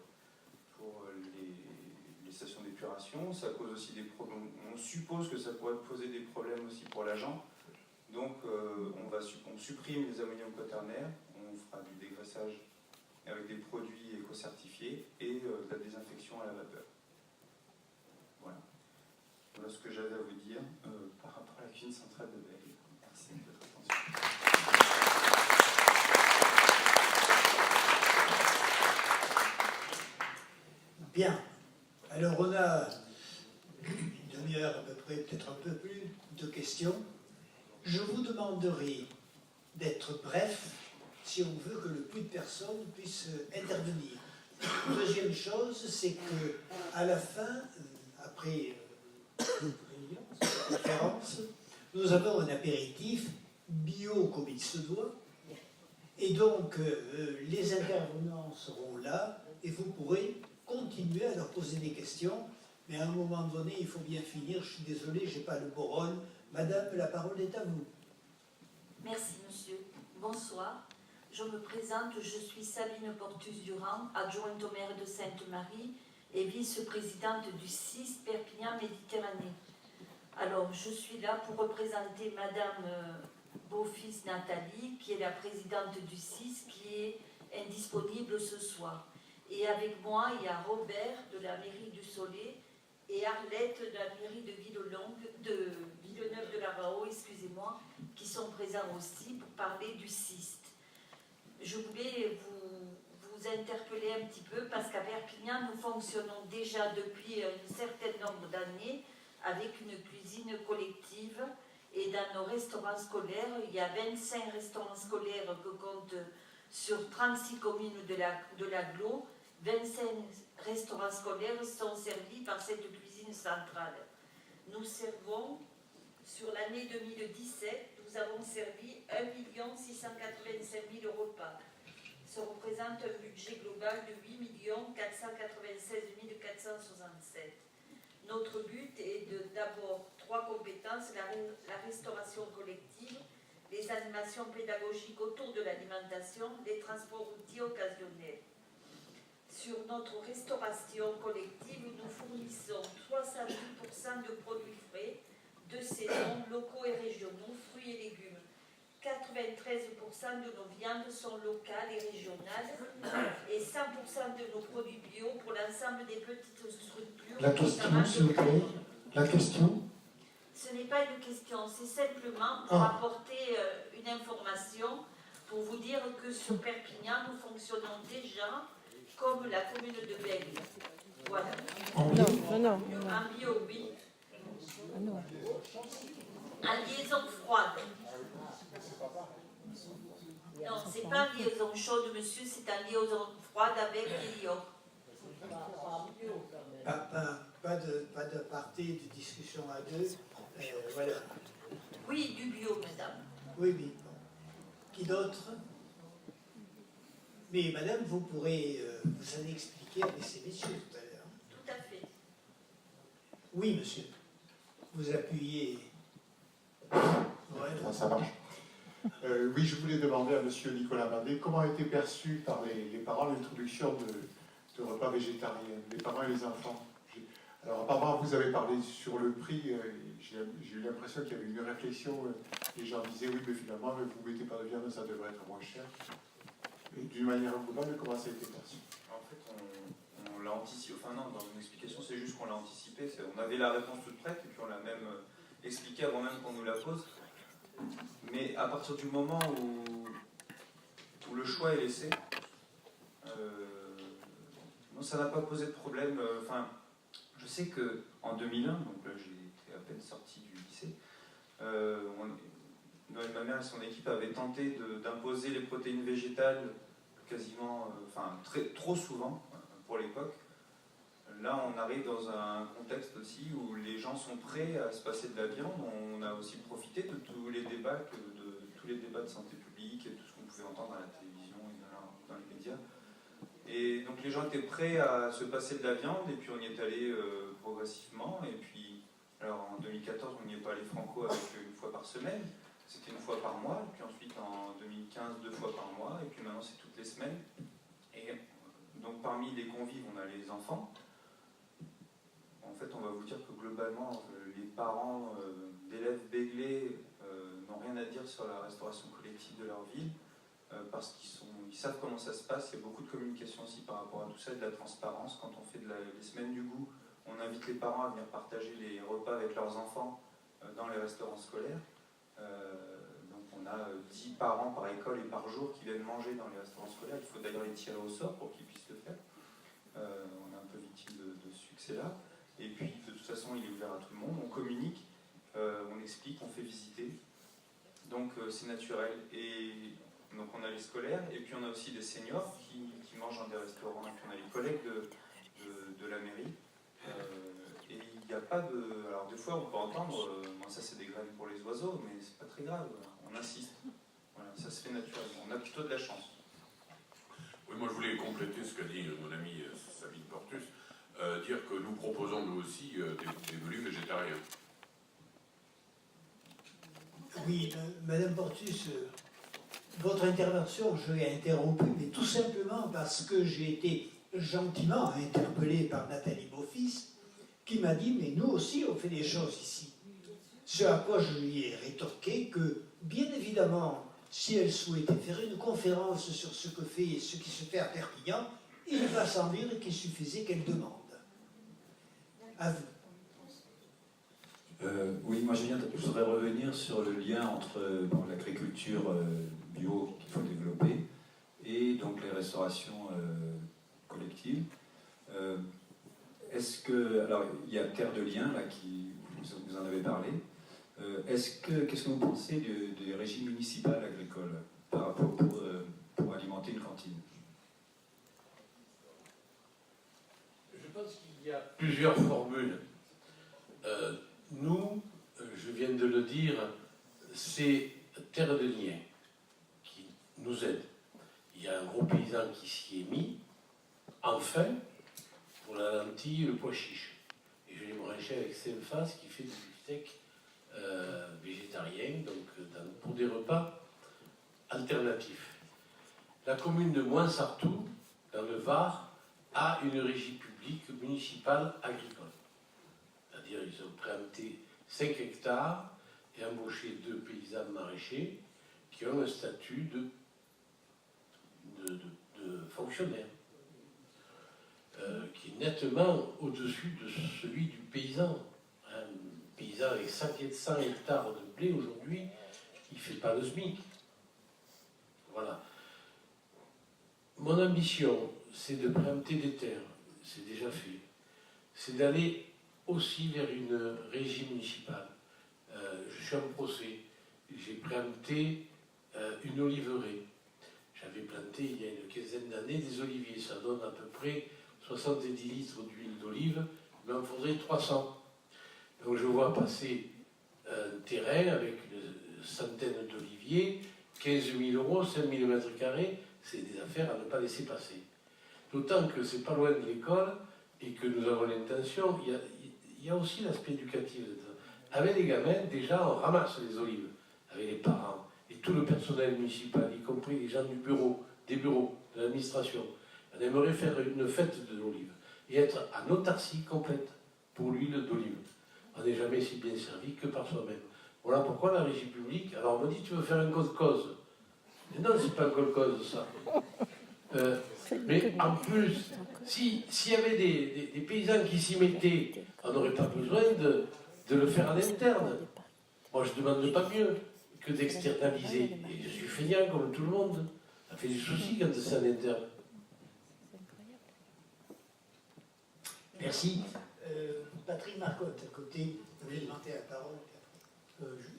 les stations d'épuration, ça cause aussi des problèmes, on suppose que ça pourrait poser des problèmes aussi pour l'agent, donc on supprime les ammonium quaternaires, on fera du dégraissage avec des produits éco-certifiés et de la désinfection à la vapeur. Voilà ce que j'avais à vous dire par rapport à la cuisine centrale de Bègles. Merci de votre attention. Bien. Alors on a une demi-heure à peu près, peut-être un peu plus, de questions. Je vous demanderai d'être bref si on veut que le plus de personnes puissent intervenir. Deuxième chose, c'est que à la fin, après la conférence, nous avons un apéritif bio comme il se doit, et donc les intervenants seront là et vous pourrez continuer à leur poser des questions, mais à un moment donné, il faut bien finir. Je suis désolé, je n'ai pas le beau rôle. Madame, la parole est à vous. Merci, monsieur. Bonsoir. Je me présente, je suis Sabine Portus-Durand, adjointe au maire de Sainte-Marie et vice-présidente du CIS Perpignan Méditerranée. Alors, je suis là pour représenter Madame Beaufils Nathalie, qui est la présidente du CIS, qui est indisponible ce soir. Et avec moi, il y a Robert de la mairie du Soleil et Arlette de la mairie de Villeneuve-de-la-Vao, excusez-moi, qui sont présents aussi pour parler du CIS. Je voulais vous interpeller un petit peu parce qu'à Perpignan, nous fonctionnons déjà depuis un certain nombre d'années avec une cuisine collective et dans nos restaurants scolaires, il y a 25 restaurants scolaires que comptent sur 36 communes de l'agglo. 25 restaurants scolaires sont servis par cette cuisine centrale. Nous servons, sur l'année 2017, nous avons servi 1 685 000 repas. Ça représente un budget global de 8 496 467. Notre but est d'abord 3 compétences, la restauration collective, les animations pédagogiques autour de l'alimentation, les transports routiers occasionnels. Sur notre restauration collective, nous fournissons 70% de produits frais, de saison, locaux et régionaux, fruits et légumes, 93% de nos viandes sont locales et régionales et 100% de nos produits bio pour l'ensemble des petites structures. La question, s'il vous plaît. La question. Ce n'est pas une question, c'est simplement pour apporter une information, pour vous dire que sur Perpignan, nous fonctionnons déjà comme la commune de Bègle. Voilà. En bio. Non. En bio, oui. Non. En liaison froide. Non, c'est pas en liaison chaude, monsieur, c'est en liaison froide avec les lions. Pas de partie de discussion à deux. Voilà. Oui, du bio, madame. Oui. Bon. Qui d'autre? Mais madame, vous pourrez vous en expliquer avec ces messieurs tout à l'heure. Tout à fait. Oui, monsieur. Vous appuyez. Voilà. Ça marche. Oui, je voulais demander à monsieur Nicolas Madé comment a été perçue par les parents l'introduction de repas végétariens, les parents et les enfants. Alors apparemment, vous avez parlé sur le prix, j'ai eu l'impression qu'il y avait une réflexion, les gens disaient oui, mais finalement, vous ne mettez pas de viande, ça devrait être moins cher. Et d'une manière globale, comment ça a été perçu? En fait, on l'a anticipé, enfin non, dans une explication, c'est juste qu'on l'a anticipé, on avait la réponse toute prête, et puis on l'a même expliqué avant même qu'on nous la pose. Mais à partir du moment où le choix est laissé, non, ça n'a pas posé de problème. Enfin, je sais qu'en 2001, donc là j'étais à peine sorti du lycée, Noël ma mère et son équipe avaient tenté d'imposer les protéines végétales quasiment, trop souvent pour l'époque. Là, on arrive dans un contexte aussi où les gens sont prêts à se passer de la viande. On a aussi profité de tous les débats de santé publique et tout ce qu'on pouvait entendre à la télévision et dans les médias. Et donc les gens étaient prêts à se passer de la viande et puis on y est allé progressivement. Et puis, alors en 2014, on n'y est pas allé franco avec une fois par semaine. C'était une fois par mois. Et puis ensuite, en 2015, 2 fois par mois. Et puis maintenant, c'est toutes les semaines. Et donc parmi les convives, on a les enfants. En fait, on va vous dire que globalement, les parents d'élèves béglés n'ont rien à dire sur la restauration collective de leur ville, parce qu'ils savent comment ça se passe. Il y a beaucoup de communication aussi par rapport à tout ça, de la transparence. Quand on fait les semaines du goût, on invite les parents à venir partager les repas avec leurs enfants dans les restaurants scolaires. Donc on a 10 parents par école et par jour qui viennent manger dans les restaurants scolaires. Il faut d'ailleurs les tirer au sort pour qu'ils puissent le faire. On est un peu victime de ce succès-là. Et puis, de toute façon, il est ouvert à tout le monde. On communique, on explique, on fait visiter. Donc, c'est naturel. Et donc, on a les scolaires, et puis on a aussi des seniors qui mangent dans des restaurants. Et puis, on a les collègues de la mairie. Et il n'y a pas de... Alors, des fois, on peut entendre, ça, c'est des graines pour les oiseaux, mais c'est pas très grave. On insiste. Voilà, ça se fait naturellement. On a plutôt de la chance. Oui, moi, je voulais compléter ce qu'a dit mon ami Sabine Portus. Dire que nous proposons nous aussi des menus végétariens. Oui, Madame Portus, votre intervention, je l'ai interrompue, mais tout simplement parce que j'ai été gentiment interpellé par Nathalie Beaufils, qui m'a dit, mais nous aussi on fait des choses ici. Ce à quoi je lui ai rétorqué que, bien évidemment, si elle souhaitait faire une conférence sur ce qui se fait à Perpignan, il va sans dire qu'il suffisait qu'elle demande. À vous. Oui, moi je voudrais revenir sur le lien entre l'agriculture bio qu'il faut développer et donc les restaurations collectives. Est-ce que, alors il y a Terre de Liens là qui vous en avez parlé. Qu'est-ce que vous pensez du régime municipal agricole par rapport pour alimenter une cantine? Je pense qu'il y a plusieurs formules. Nous, je viens de le dire, c'est Terre de Liens qui nous aide. Il y a un gros paysan qui s'y est mis, enfin, pour la lentille et le pois chiche. Et je l'ai branché avec Semfas qui fait du steak végétarien, donc pour des repas alternatifs. La commune de Moinsartou, dans le Var, a une régie publique municipale agricole. C'est-à-dire ils ont préempté 5 hectares et embauché 2 paysans maraîchers qui qui ont un statut de fonctionnaire, qui est nettement au-dessus de celui du paysan. Un paysan avec 100 hectares de blé aujourd'hui, il ne fait pas le SMIC. Voilà. Mon ambition, c'est de préempter des terres, c'est déjà fait. C'est d'aller aussi vers une régie municipale. Je suis en procès. J'ai préempté une oliveraie. J'avais planté il y a une quinzaine d'années des oliviers. Ça donne à peu près 70 litres d'huile d'olive, mais il en faudrait 300. Donc je vois passer un terrain avec une centaine d'oliviers, 15 000 euros, 5 000 mètres carrés, c'est des affaires à ne pas laisser passer. D'autant que c'est pas loin de l'école et que nous avons l'intention, il y a aussi l'aspect éducatif. Avec les gamins, déjà, on ramasse les olives, avec les parents et tout le personnel municipal, y compris les gens du bureau, des bureaux, de l'administration. On aimerait faire une fête de l'olive et être en autarcie complète pour l'huile d'olive. On n'est jamais si bien servi que par soi-même. Voilà pourquoi la régie publique. Alors on me dit, tu veux faire un cause-cause. Mais non, c'est pas un cause-cause, ça. Mais en plus, s'il y avait des paysans qui s'y mettaient, on n'aurait pas besoin de le faire en interne. Moi, je ne demande pas mieux que d'externaliser. Et je suis feignant comme tout le monde. Ça fait du souci quand c'est en interne. Merci. Patrick Marcotte, à côté, vous voulez demander la parole.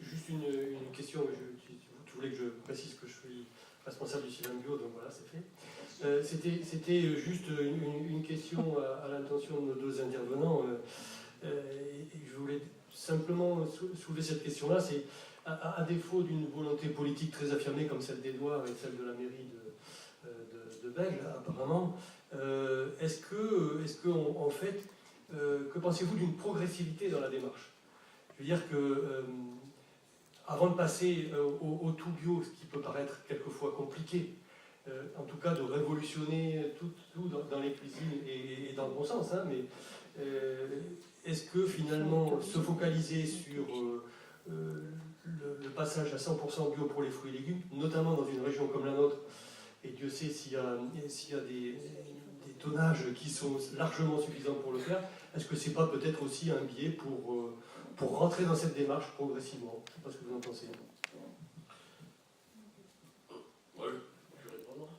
Juste une question, tu voulais que je précise que je suis responsable du Sylvain Bio, donc voilà, c'est fait. C'était juste une question à l'intention de nos deux intervenants. Et je voulais simplement soulever cette question-là. C'est à défaut d'une volonté politique très affirmée comme celle d'Édouard et celle de la mairie de Bègles, apparemment, est-ce que en fait, que pensez-vous d'une progressivité dans la démarche? Je veux dire que avant de passer au tout bio, ce qui peut paraître quelquefois compliqué, en tout cas de révolutionner tout dans les cuisines et dans le bon sens, hein, mais est-ce que finalement se focaliser sur le passage à 100% bio pour les fruits et légumes, notamment dans une région comme la nôtre, et Dieu sait s'il y a des tonnages qui sont largement suffisants pour le faire, est-ce que c'est pas peut-être aussi un biais pour rentrer dans cette démarche progressivement? Je ne sais pas ce que vous en pensez. Je répondre.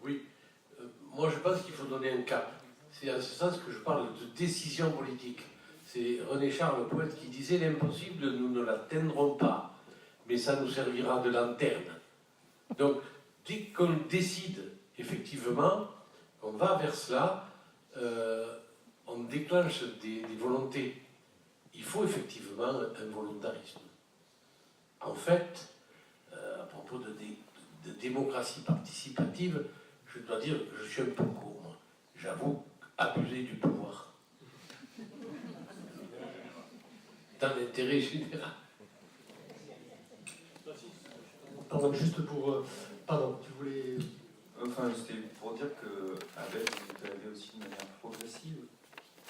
Oui. Moi, je pense qu'il faut donner un cap. C'est en ce sens que je parle de décision politique. C'est René Char, le poète, qui disait « L'impossible, nous ne l'atteindrons pas, mais ça nous servira de lanterne. » Donc, dès qu'on décide, effectivement, on va vers cela, on déclenche des volontés. Il faut effectivement un volontarisme. En fait, à propos de démocratie participative, je dois dire que je suis un peu court, moi. J'avoue, abuser du pouvoir. Dans l'intérêt général. Pardon, juste pour... pardon, tu voulais... Enfin, c'était pour dire qu'avec, vous avez aussi de manière progressive.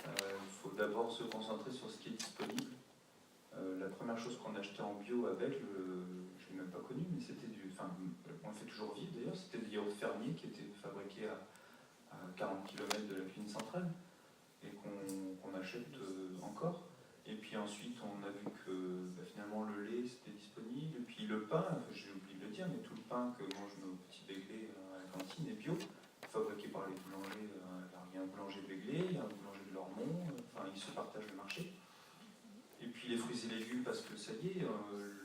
Il faut d'abord se concentrer sur ce qui est disponible. La première chose qu'on achetait en bio avec, je ne l'ai même pas connu, mais c'était on le fait toujours vivre d'ailleurs, c'était des yaourts fermiers qui étaient fabriqués à 40 km de la cuisine centrale et qu'on achète encore. Et puis ensuite, on a vu que finalement le lait c'était disponible, et puis le pain, j'ai oublié de le dire, mais tout le pain que mangent nos petits béglés à la cantine est bio, fabriqué par les boulangers. Il y a un boulanger béglé, il y a un boulanger de Lormont, enfin ils se partagent le marché. Et puis les fruits et légumes, parce que ça y est,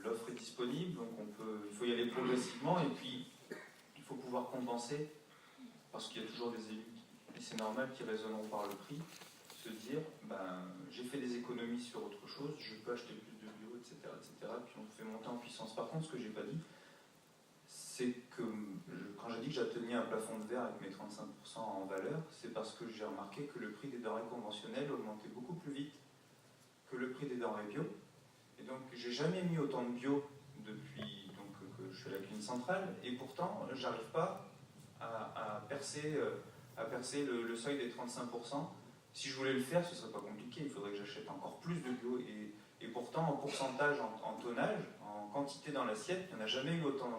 l'offre est disponible, donc il faut y aller progressivement, et puis il faut pouvoir compenser, parce qu'il y a toujours des élus, et c'est normal, qui raisonneront par le prix, se dire, j'ai fait des économies sur autre chose, je peux acheter plus de bio, etc., etc., puis on fait monter en puissance. Par contre, ce que j'ai pas dit, c'est que quand j'ai dit que j'atteignais un plafond de verre avec mes 35% en valeur, c'est parce que j'ai remarqué que le prix des denrées conventionnelles augmentait beaucoup plus vite que le prix des denrées bio. Et donc, j'ai jamais mis autant de bio depuis que je suis à la cuisine centrale, et pourtant, j'arrive pas à percer le seuil des 35%. Si je voulais le faire, ce serait pas compliqué. Il faudrait que j'achète encore plus de bio. Et Et pourtant, en pourcentage, en tonnage, en quantité dans l'assiette, il n'y en a jamais eu autant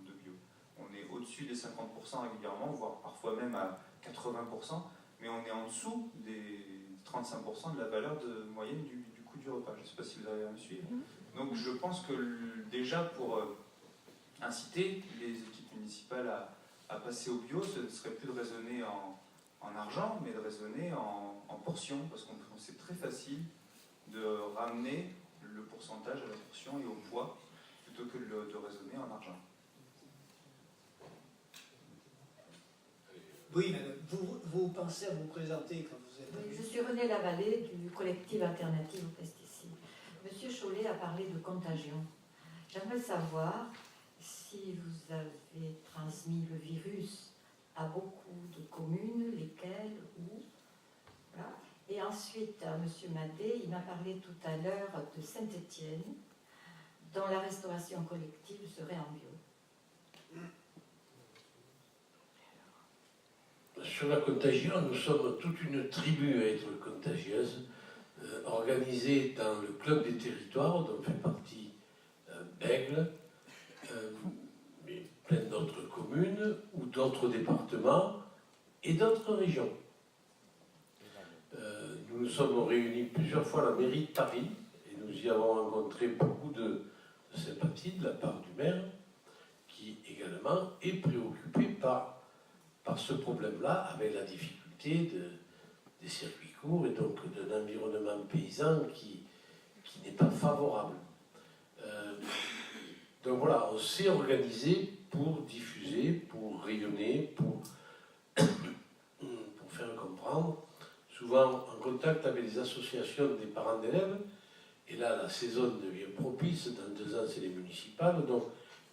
de bio. On est au-dessus des 50% régulièrement, voire parfois même à 80%, mais on est en dessous des 35% de la valeur moyenne du coût du repas. Je ne sais pas si vous arrivez à me suivre. Donc je pense que déjà pour inciter les équipes municipales à passer au bio, ce ne serait plus de raisonner en argent, mais de raisonner en portions, parce qu'on c'est très facile de ramener le pourcentage à la portion et au poids, plutôt que de raisonner en argent. Oui, madame, vous pensez à vous présenter quand vous êtes... Oui, je suis Renée Lavallée du collectif Alternative aux pesticides. Monsieur Chollet a parlé de contagion. J'aimerais savoir si vous avez transmis le virus à beaucoup de communes, lesquelles, où. Voilà. Et ensuite, à monsieur Madé, il m'a parlé tout à l'heure de Saint-Étienne, dont la restauration collective serait en bio. Sur la contagion, nous sommes toute une tribu à être contagieuse, organisée dans le club des territoires, dont fait partie Bègle, mais plein d'autres communes ou d'autres départements et d'autres régions. Nous nous sommes réunis plusieurs fois à la mairie de Paris et nous y avons rencontré beaucoup de sympathie de la part du maire, qui également est préoccupé par ce problème-là, avec la difficulté des circuits courts et donc d'un environnement paysan qui n'est pas favorable. Donc voilà, on s'est organisé pour diffuser, pour rayonner, pour faire comprendre, souvent en contact avec les associations des parents d'élèves, et là la saison devient propice, dans 2 ans c'est les municipales, donc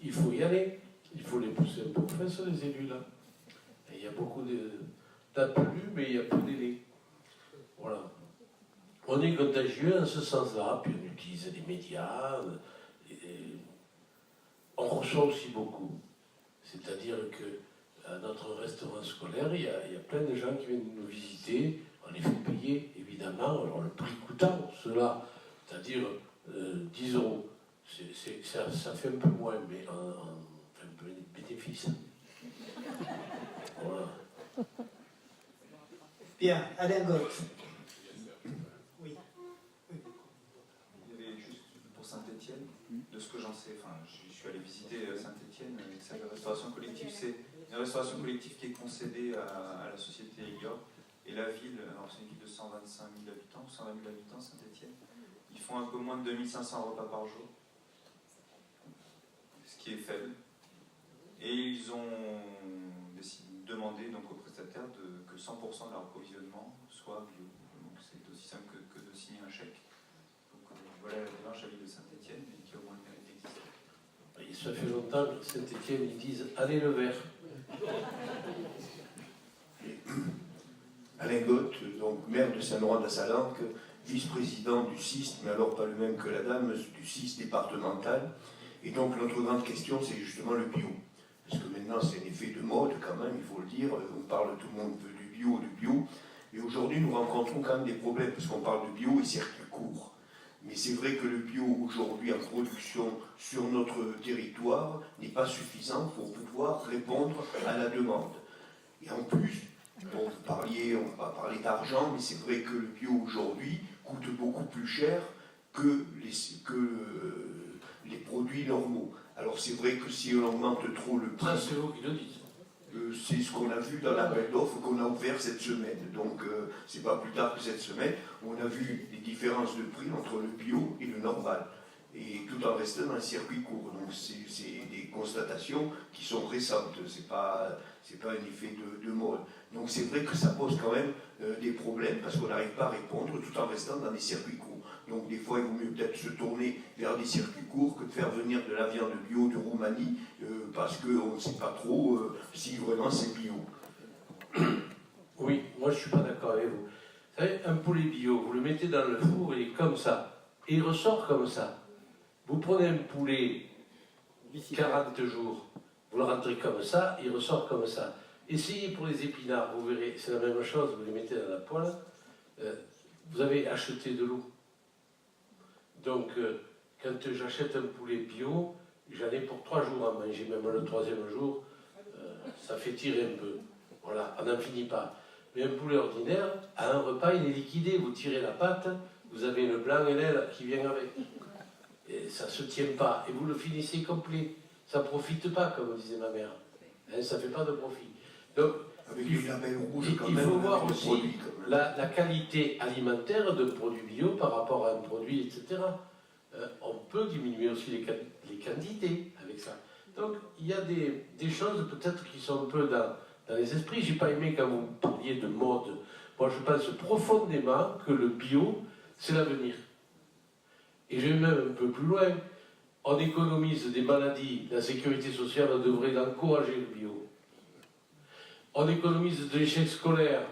il faut y aller, il faut les pousser un peu plus sur les élus là. Il y a beaucoup d'appelus, mais il y a peu d'élus. Voilà. On est contagieux en ce sens-là, puis on utilise les médias, on reçoit aussi beaucoup. C'est-à-dire qu'à notre restaurant scolaire, il y a plein de gens qui viennent nous visiter, on les fait payer, évidemment, alors le prix coûtant, cela, c'est-à-dire 10 €. Ça fait un peu moins, mais on fait un peu de bénéfice. Voilà. Bien, Alain Goth. Oui. Il y avait juste pour Saint-Étienne, de ce que j'en sais, enfin, je suis allé visiter Saint-Étienne, c'est la restauration collective, c'est une restauration collective qui est concédée à la société Elior, et la ville, alors c'est une ville de 125 000 habitants, 120 000 habitants, Saint-Étienne, ils font un peu moins de 2500 repas par jour, ce qui est faible, et ils ont demandé donc aux prestataires que 100% de leur approvisionnement soit bio. Donc c'est aussi simple que de signer un chèque. Donc voilà la démarche à l'île de Saint-Étienne, et qui a au moins le mérite d'exister. Et ça fait longtemps que Saint-Étienne, ils disent « Allez le vert ». Alain Goth, donc maire de Saint-Laurent-de-la-Salanque, vice-président du CIST, mais alors pas le même que la dame, du CIST départemental. Et donc notre grande question, c'est justement le bio. Parce que maintenant, c'est un effet de mode quand même, il faut le dire. On parle, tout le monde veut du bio. Et aujourd'hui, nous rencontrons quand même des problèmes, parce qu'on parle de bio et circuit court. Mais c'est vrai que le bio, aujourd'hui, en production sur notre territoire, n'est pas suffisant pour pouvoir répondre à la demande. Et en plus, bon, on va parler d'argent, mais c'est vrai que le bio, aujourd'hui, coûte beaucoup plus cher que les produits normaux. Alors c'est vrai que si on augmente trop le prix... Ça, c'est vous qui le dites. C'est ce qu'on a vu dans l'appel d'offres qu'on a ouvert cette semaine. Donc c'est pas plus tard que cette semaine où on a vu les différences de prix entre le bio et le normal. Et tout en restant dans un circuit court. Donc c'est des constatations qui sont récentes. C'est pas un effet de mode. Donc c'est vrai que ça pose quand même des problèmes parce qu'on n'arrive pas à répondre tout en restant dans des circuits courts. Donc des fois, il vaut mieux peut-être se tourner vers des circuits courts que de faire venir de la viande bio de Roumanie parce qu'on ne sait pas trop si vraiment c'est bio. Oui, moi je ne suis pas d'accord avec vous. Vous savez, un poulet bio, vous le mettez dans le four, il est comme ça. Et il ressort comme ça. Vous prenez un poulet 40 jours, vous le rentrez comme ça, il ressort comme ça. Essayez pour les épinards, vous verrez, c'est la même chose, vous les mettez dans la poêle. Vous avez acheté de l'eau. Donc, quand j'achète un poulet bio, j'en ai pour 3 jours à manger, même le 3e jour, ça fait tirer un peu. Voilà, on n'en finit pas. Mais un poulet ordinaire, à un repas, il est liquidé. Vous tirez la pâte, vous avez le blanc et l'aile qui vient avec. Et ça ne se tient pas. Et vous le finissez complet. Ça ne profite pas, comme disait ma mère. Hein, ça ne fait pas de profit. Donc, Avec une label rouge, quand il même, faut voir le aussi produit, quand même. la qualité alimentaire d'un produit bio par rapport à un produit, etc. On peut diminuer aussi les quantités avec ça. Donc, il y a des choses peut-être qui sont un peu dans les esprits. Je n'ai pas aimé quand vous parliez de mode. Moi, je pense profondément que le bio, c'est l'avenir. Et je vais même un peu plus loin. On économise des maladies. La sécurité sociale devrait encourager le bio. On économise de l'échec scolaire.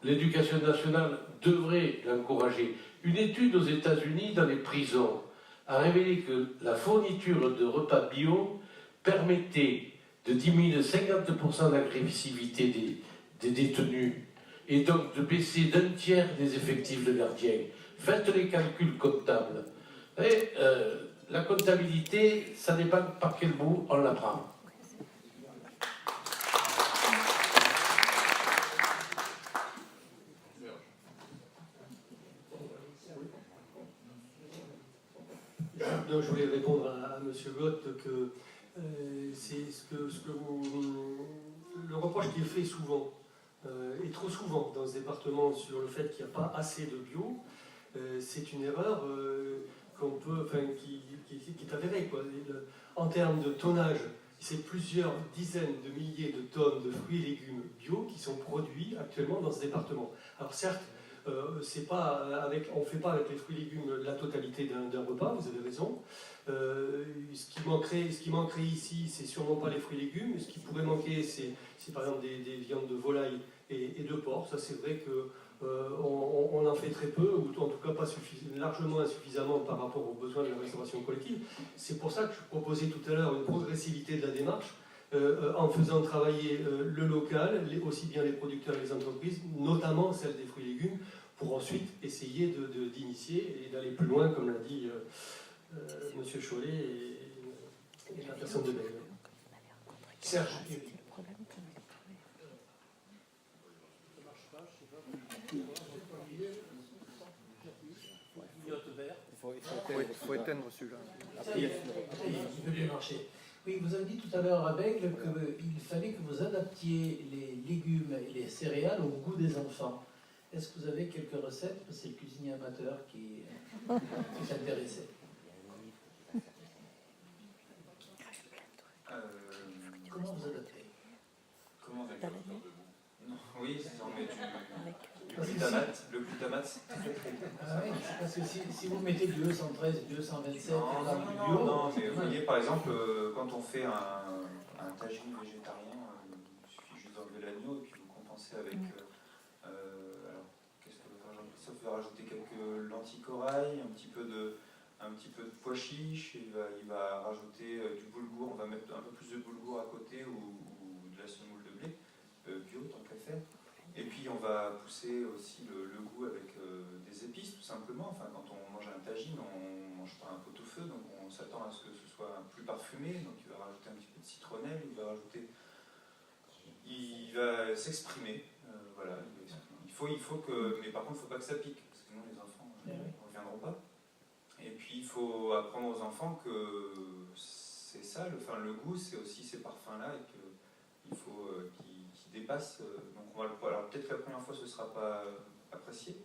L'éducation nationale devrait l'encourager. Une étude aux États-Unis dans les prisons a révélé que la fourniture de repas bio permettait de diminuer de 50% l'agressivité des détenus et donc de baisser d'un tiers les effectifs de gardiens. Faites les calculs comptables. Et, la comptabilité, ça dépend par quel bout on la prend. Donc, je voulais répondre à M. Gott que c'est ce que le reproche qui est fait souvent, et trop souvent dans ce département sur le fait qu'il n'y a pas assez de bio, c'est une erreur qui est avérée, quoi. En termes de tonnage, c'est plusieurs dizaines de milliers de tonnes de fruits et légumes bio qui sont produits actuellement dans ce département. Alors certes, c'est pas on ne fait pas avec les fruits et légumes la totalité d'un repas, vous avez raison. Ce qui manquerait ici, c'est sûrement pas les fruits et légumes. Ce qui pourrait manquer, c'est par exemple des viandes de volaille et de porc. Ça, c'est vrai que on en fait très peu, ou en tout cas pas largement insuffisamment par rapport aux besoins de la restauration collective. C'est pour ça que je proposais tout à l'heure une progressivité de la démarche, en faisant travailler le local, aussi bien les producteurs et les entreprises, notamment celles des fruits et légumes, pour ensuite essayer d'initier et d'aller plus loin, comme l'a dit M. Chollet et la personne de Belle. Serge. Il faut éteindre celui-là. Ça y est, il peut bien marcher. Oui, vous avez dit tout à l'heure à Bègle qu'il fallait que vous adaptiez les légumes et les céréales au goût des enfants. Est-ce que vous avez quelques recettes? C'est le cuisinier amateur qui s'intéressait. Comment vous adaptez? Comment avec non, oui, on met du glutamate. Le glutamate, c'est très très bien. Ah oui, parce que si vous mettez du E113, du E127, non, mais vous voyez, par exemple, quand on fait un tagine végétarien, il suffit juste d'enlever l'agneau et puis vous compensez avec... alors, qu'est-ce que Jean-Christophe va rajouter? Quelques lentilles corail, un petit peu de pois chiche, il va rajouter du boulgour, on va mettre un peu plus de boulgour à côté ou de la semoule de blé, bio tant qu'à faire. Et puis on va pousser aussi le goût avec des épices tout simplement. Enfin, quand on mange un tagine, on ne mange pas un pot-au-feu, donc on s'attend à ce que ce soit plus parfumé, donc il va rajouter un petit peu de citronnelle, il va s'exprimer, voilà. Il faut que, mais par contre il ne faut pas que ça pique, parce que sinon les enfants ne reviendront pas. Et puis il faut apprendre aux enfants que c'est ça, le goût, c'est aussi ces parfums-là et qu'il faut qu'ils dépassent. Donc on va alors peut-être que la première fois ce ne sera pas apprécié,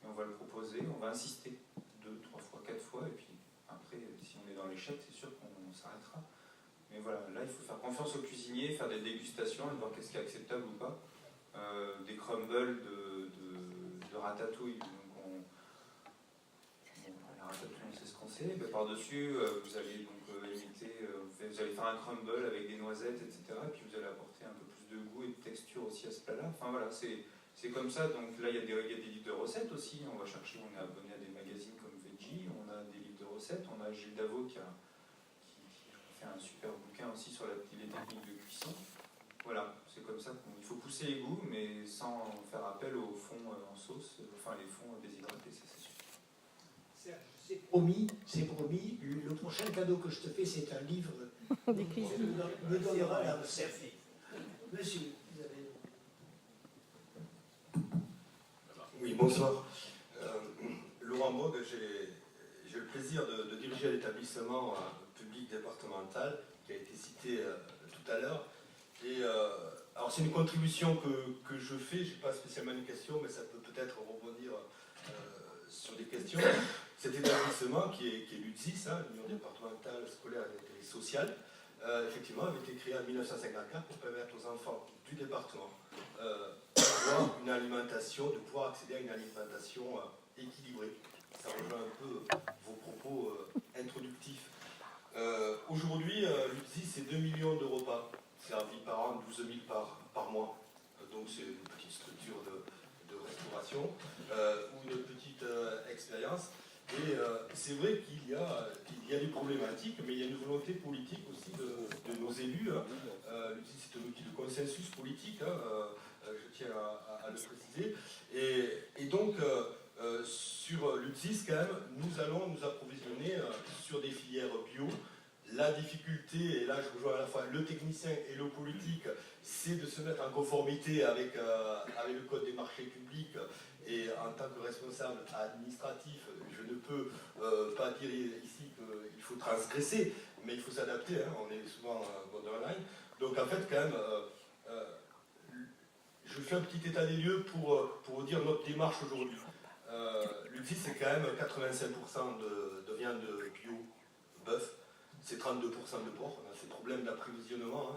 mais on va le proposer, on va insister 2, 3 fois, 4 fois, et puis après, si on est dans l'échec, c'est sûr qu'on s'arrêtera. Mais voilà, là il faut faire confiance aux cuisiniers, faire des dégustations et voir qu'est-ce qui est acceptable ou pas. Des crumbles de ratatouille. Donc la ratatouille, on sait ce qu'on sait. Par-dessus, vous allez donc vous allez faire un crumble avec des noisettes, etc. Et puis vous allez apporter un peu plus de goût et de texture aussi à ce plat-là. Enfin voilà, c'est comme ça. Donc là, il y a des livres de recettes aussi. On va chercher, on est abonné à des magazines comme Veggie, on a des livres de recettes. On a Gilles Davot qui fait un super bouquin aussi sur les techniques de cuisson. Voilà, c'est comme ça qu'il faut pousser les goûts, mais sans faire appel aux fonds en sauce, enfin les fonds déshydratés, c'est sûr. C'est promis, le prochain cadeau que je te fais, c'est un livre. Des cuisines. Me donnera la recette. Monsieur, vous avez... Oui, bonsoir. Laurent Bogue, j'ai le plaisir de diriger l'établissement public départemental qui a été cité tout à l'heure. Et alors c'est une contribution que je fais, je n'ai pas spécialement une question, mais ça peut peut-être rebondir sur des questions. Cet établissement qui est l'UDSIS, l'Union départementale scolaire et sociale, effectivement avait été créé en 1954 pour permettre aux enfants du département d'avoir une alimentation, de pouvoir accéder à une alimentation équilibrée. Ça rejoint un peu vos propos introductifs. Aujourd'hui, l'UDSIS, c'est 2 millions de repas servis par an, 12 000 par mois. Donc c'est une petite structure de restauration ou une petite expérience. Et c'est vrai qu'il y a des problématiques, mais il y a une volonté politique aussi de nos élus. L'UDSIS, c'est un outil de consensus politique, je tiens à le préciser. Et donc, sur l'UDSIS, quand même, nous allons nous approvisionner sur des filières bio. La difficulté, et là je rejoins à la fois le technicien et le politique, c'est de se mettre en conformité avec le code des marchés publics. Et en tant que responsable administratif, je ne peux pas dire ici qu'il faut transgresser, mais il faut s'adapter, on est souvent borderline. Donc en fait, quand même, je fais un petit état des lieux pour vous dire notre démarche aujourd'hui. L'UDSIS, c'est quand même 85% de viande bio, bœuf, c'est 32% de porc, on a ce problème d'approvisionnement.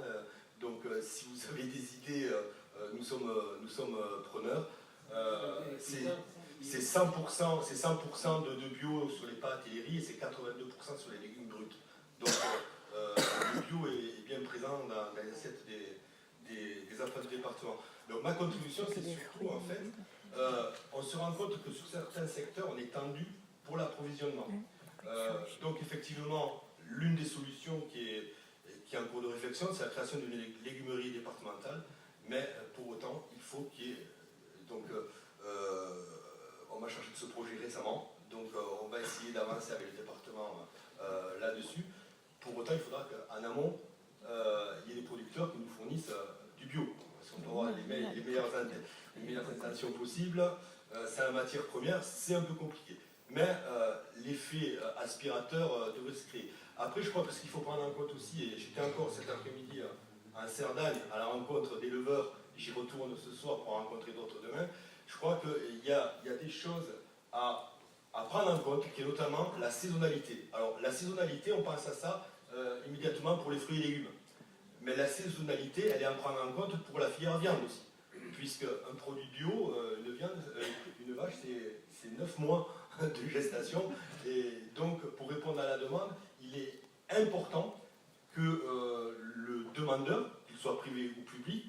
Donc si vous avez des idées, nous sommes preneurs. C'est 100% de bio sur les pâtes et les riz et c'est 82% sur les légumes bruts. Donc le bio est bien présent dans les assiettes des enfants du département. Donc ma contribution, c'est surtout en fait, on se rend compte que sur certains secteurs, on est tendu pour l'approvisionnement. Donc effectivement, l'une des solutions qui est en cours de réflexion, c'est la création d'une légumerie départementale, mais pour autant, il faut qu'il y ait... Donc, on m'a chargé de ce projet récemment, donc on va essayer d'avancer avec le département là-dessus. Pour autant, il faudra qu'en amont, il y ait des producteurs qui nous fournissent du bio, parce qu'on doit avoir les meilleures intentions possibles. C'est la matière première, c'est un peu compliqué. Mais l'effet aspirateur devrait se créer. Après, je crois que ce qu'il faut prendre en compte aussi, et j'étais encore cet après-midi en Cerdagne à la rencontre d'éleveurs, j'y retourne ce soir pour rencontrer d'autres demain, je crois qu'il y a des choses à prendre en compte, qui est notamment la saisonnalité. Alors, la saisonnalité, on pense à ça immédiatement pour les fruits et légumes. Mais la saisonnalité, elle est à prendre en compte pour la filière viande aussi. Puisque un produit bio, une vache, c'est 9 mois de gestation. Et donc, pour répondre à la demande, il est important que le demandeur, qu'il soit privé ou public,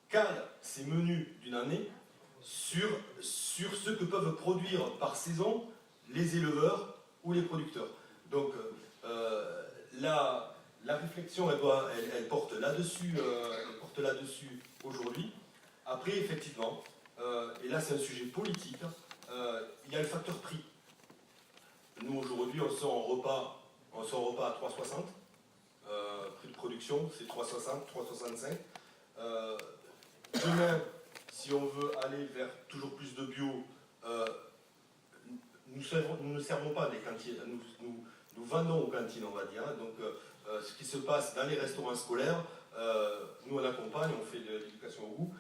cale ses menus d'une année sur ce que peuvent produire par saison les éleveurs ou les producteurs. Donc la réflexion, elle porte là-dessus aujourd'hui. Après, effectivement, et là c'est un sujet politique, il y a le facteur prix. Nous aujourd'hui, on sort en repas à 3,60. Prix de production, c'est 3,60, 3,65. Demain, si on veut aller vers toujours plus de bio, nous ne servons pas des cantines, nous vendons aux cantines, on va dire. Donc, ce qui se passe dans les restaurants scolaires, nous on accompagne, on fait de l'éducation au goût,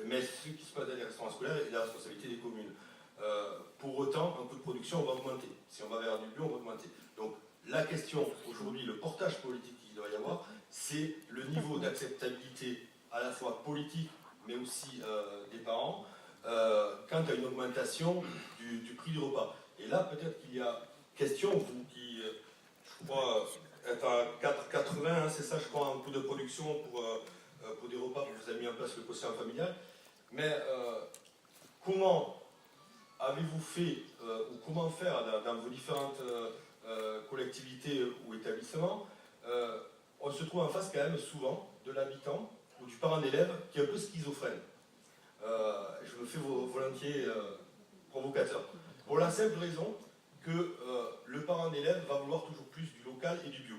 mais ce qui se passe dans les restaurants scolaires est la responsabilité des communes. Pour autant, un coût de production, on va augmenter. Si on va vers du bio, on va augmenter. Donc, la question aujourd'hui, le portage politique qu'il doit y avoir, c'est le niveau d'acceptabilité à la fois politique, mais aussi des parents, quant à une augmentation du prix du repas. Et là, peut-être qu'il y a question, vous qui, je crois, êtes à 4,80, c'est ça, je crois, en coût de production pour des repas, vous avez mis en place le quotient familial. Mais comment avez-vous fait, ou comment faire dans vos différentes collectivités ou établissements, on se trouve en face quand même souvent de l'habitant ou du parent d'élève qui est un peu schizophrène. Je me fais volontiers provocateur. Pour la simple raison que le parent d'élève va vouloir toujours plus du local et du bio.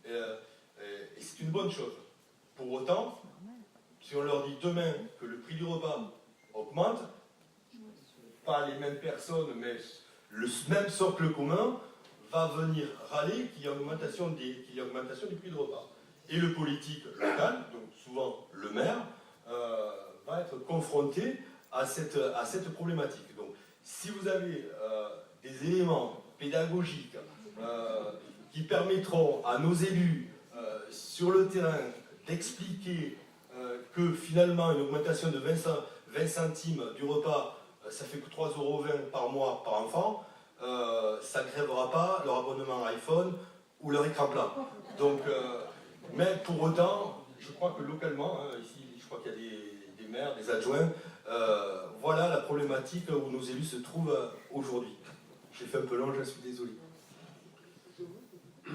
Et c'est une bonne chose. Pour autant, si on leur dit demain que le prix du repas augmente, pas les mêmes personnes, mais le même socle commun va venir râler qu'il y a augmentation du prix de repas. Et le politique local, donc souvent le maire, va être confronté à cette problématique. Donc, si vous avez des éléments pédagogiques qui permettront à nos élus sur le terrain d'expliquer que finalement une augmentation de 20 centimes du repas, ça fait que 3,20 € par mois par enfant, ça ne grèvera pas leur abonnement iPhone ou leur écran plat. Donc, mais pour autant, je crois que localement, ici, je crois qu'il y a des maires, des adjoints, voilà la problématique où nos élus se trouvent aujourd'hui. J'ai fait un peu long, je suis désolé.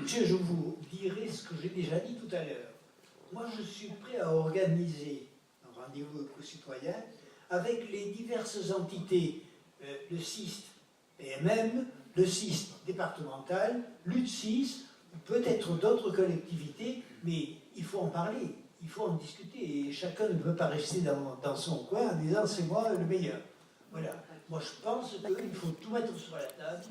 Je vous dirai ce que j'ai déjà dit tout à l'heure. Moi, je suis prêt à organiser un rendez-vous éco-citoyen avec les diverses entités, le CIST PMM, le CIST départemental, l'UTSIS, peut-être d'autres collectivités, mais il faut en parler, il faut en discuter, et chacun ne peut pas rester dans son coin en disant c'est moi le meilleur. Voilà. Moi, je pense qu'il faut tout mettre sur la table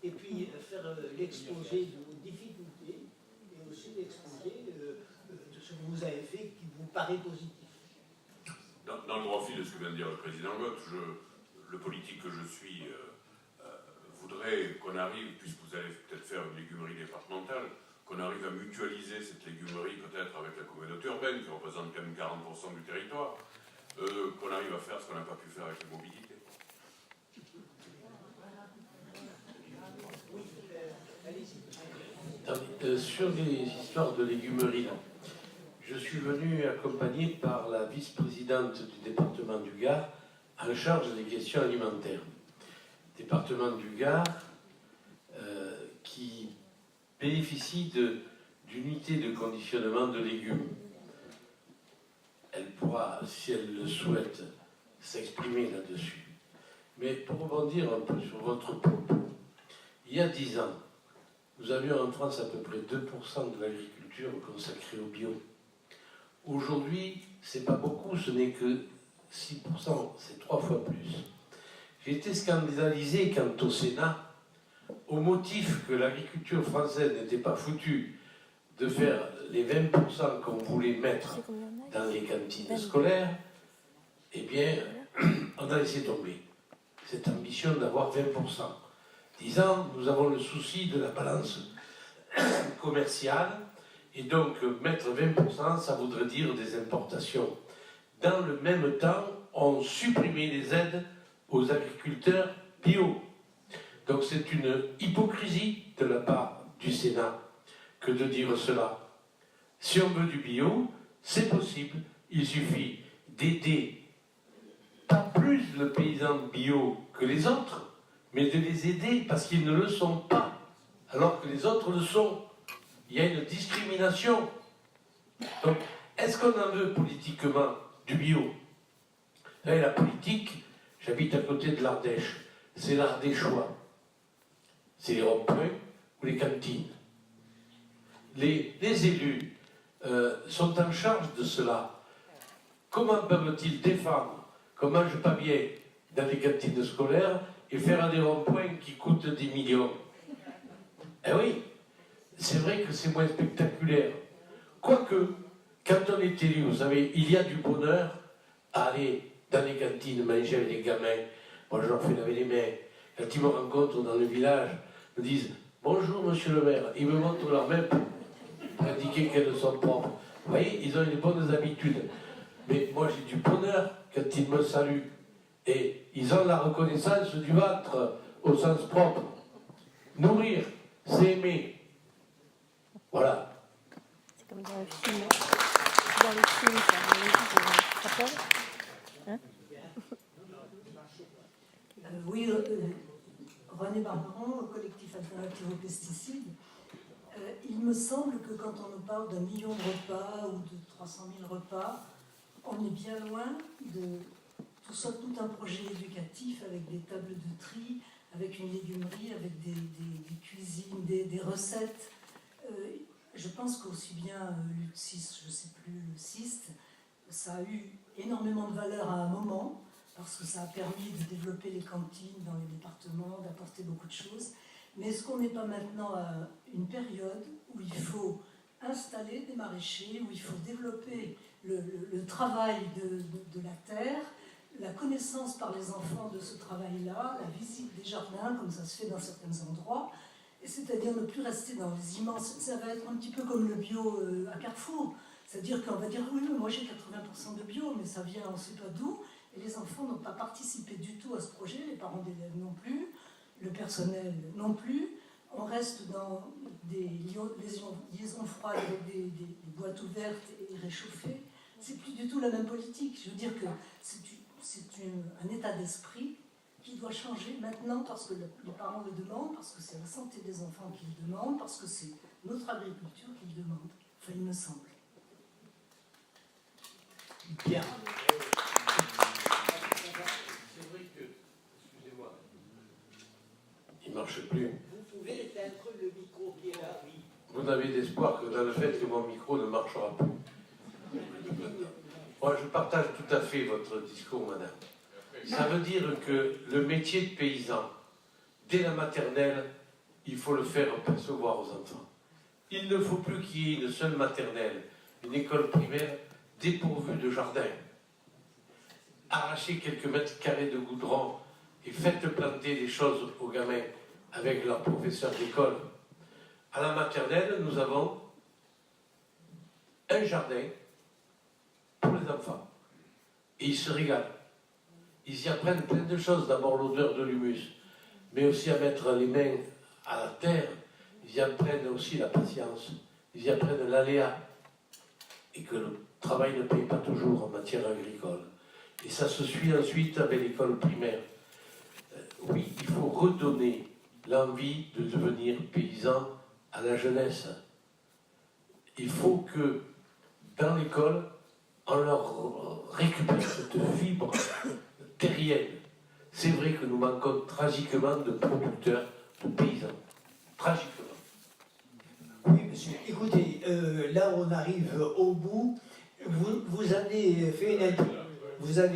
et puis faire l'exposé de vos difficultés et aussi l'exposé de ce que vous avez fait qui vous paraît positif. Dans le droit fil de ce que vient de dire le président Gott, le politique que je suis voudrait qu'on arrive, puisque vous allez peut-être faire une légumerie départementale, qu'on arrive à mutualiser cette légumerie peut-être avec la communauté urbaine qui représente quand même 40% du territoire, qu'on arrive à faire ce qu'on n'a pas pu faire avec la mobilité. Sur les histoires de légumerie, je suis venu accompagné par la vice-présidente du département du Gard en charge des questions alimentaires. Département du Gard qui bénéficie d'unités de conditionnement de légumes. Elle pourra, si elle le souhaite, s'exprimer là-dessus. Mais pour rebondir un peu sur votre propos, il y a 10 ans, nous avions en France à peu près 2% de l'agriculture consacrée au bio. Aujourd'hui, c'est pas beaucoup, ce n'est que 6%, c'est 3 fois plus. J'ai été scandalisé quant au Sénat, au motif que l'agriculture française n'était pas foutue de faire les 20% qu'on voulait mettre dans les cantines scolaires, eh bien, on a laissé tomber cette ambition d'avoir 20%. Disant, nous avons le souci de la balance commerciale, et donc mettre 20%, ça voudrait dire des importations. Dans le même temps, on supprimait les aides aux agriculteurs bio. Donc c'est une hypocrisie de la part du Sénat que de dire cela. Si on veut du bio, c'est possible, il suffit d'aider pas plus le paysan bio que les autres, mais de les aider parce qu'ils ne le sont pas, alors que les autres le sont. Il y a une discrimination. Donc, est-ce qu'on en veut politiquement du bio? Là, la politique, j'habite à côté de l'Ardèche, c'est l'Ardéchois. C'est les ronds-points ou les cantines. Les élus sont en charge de cela. Comment peuvent-ils défendre qu'on ne mange pas bien dans les cantines scolaires et faire des ronds-points qui coûtent des millions? Eh oui, c'est vrai que c'est moins spectaculaire. Quoique, quand on est élu, vous savez, il y a du bonheur à aller dans les cantines manger avec les gamins. Moi, je leur fais laver les mains. Quand ils me rencontrent dans le village, ils me disent « Bonjour, monsieur le maire ». Ils me montrent leurs mains pour indiquer qu'elles sont propres. Vous voyez, ils ont les bonnes habitudes. Mais moi, j'ai du bonheur quand ils me saluent. Et ils ont la reconnaissance du ventre au sens propre. Nourrir, c'est aimer. Voilà. C'est comme dans le film. Dans le film, ça. Tu te rappelles hein? Oui, René Barbaron, collectif alternatif aux pesticides. Il me semble que quand on nous parle d'1 million de repas ou de 300 000 repas, on est bien loin de tout un projet éducatif avec des tables de tri, avec une légumerie, avec des cuisines, des recettes. Je pense qu'aussi bien Luxis, je ne sais plus, le cyste, ça a eu énormément de valeur à un moment, parce que ça a permis de développer les cantines dans les départements, d'apporter beaucoup de choses. Mais est-ce qu'on n'est pas maintenant à une période où il faut installer des maraîchers, où il faut développer le travail de la terre, la connaissance par les enfants de ce travail-là, la visite des jardins, comme ça se fait dans certains endroits, et c'est-à-dire ne plus rester dans les immenses... Ça va être un petit peu comme le bio à Carrefour, c'est-à-dire qu'on va dire, oui, moi j'ai 80% de bio, mais ça vient on ne sait pas d'où, et les enfants n'ont pas participé du tout à ce projet, les parents d'élèves non plus, le personnel non plus. On reste dans des liaisons froides avec des boîtes ouvertes et réchauffées. C'est plus du tout la même politique. Je veux dire que c'est un état d'esprit qui doit changer maintenant parce que les parents le demandent, parce que c'est la santé des enfants qui le demandent, parce que c'est notre agriculture qui le demande. Enfin, il me semble. Bien. C'est vrai que, excusez-moi, il ne marche plus. Vous pouvez éteindre le micro qui est là, oui. Vous n'avez d'espoir que dans le fait que mon micro ne marchera plus. Moi, je partage tout à fait votre discours, madame. Ça veut dire que le métier de paysan, dès la maternelle, il faut le faire percevoir aux enfants. Il ne faut plus qu'il y ait une seule maternelle, une école primaire dépourvue de jardin. Arrachez quelques mètres carrés de goudron et faites planter des choses aux gamins avec leurs professeurs d'école. À la maternelle, nous avons un jardin pour les enfants. Et ils se régalent. Ils y apprennent plein de choses. D'abord l'odeur de l'humus, mais aussi à mettre les mains à la terre. Ils y apprennent aussi la patience. Ils y apprennent l'aléa. Et que le travail ne paye pas toujours en matière agricole. Et ça se suit ensuite avec l'école primaire. Oui, il faut redonner l'envie de devenir paysan à la jeunesse. Il faut que dans l'école, on leur récupère cette fibre terrienne. C'est vrai que nous manquons tragiquement de producteurs, de paysans. Tragiquement. Oui, monsieur. Écoutez, là on arrive au bout. Vous avez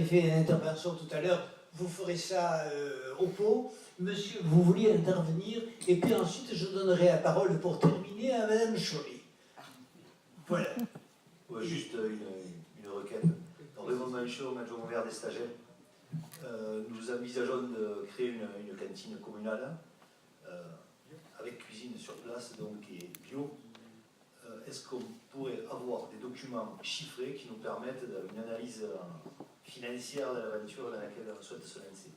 fait une intervention tout à l'heure. Vous ferez ça au pot. Monsieur, vous vouliez intervenir. Et puis ensuite, je donnerai la parole pour terminer à Madame Chollet. Voilà. Ouais, juste une requête. Dans Raymond Manchot, adjoint au maire des stagiaires, nous envisageons de créer une cantine communale avec cuisine sur place, donc et bio. Est-ce qu'on pourrait avoir des documents chiffrés qui nous permettent une analyse financière de l'aventure dans laquelle on souhaite se lancer?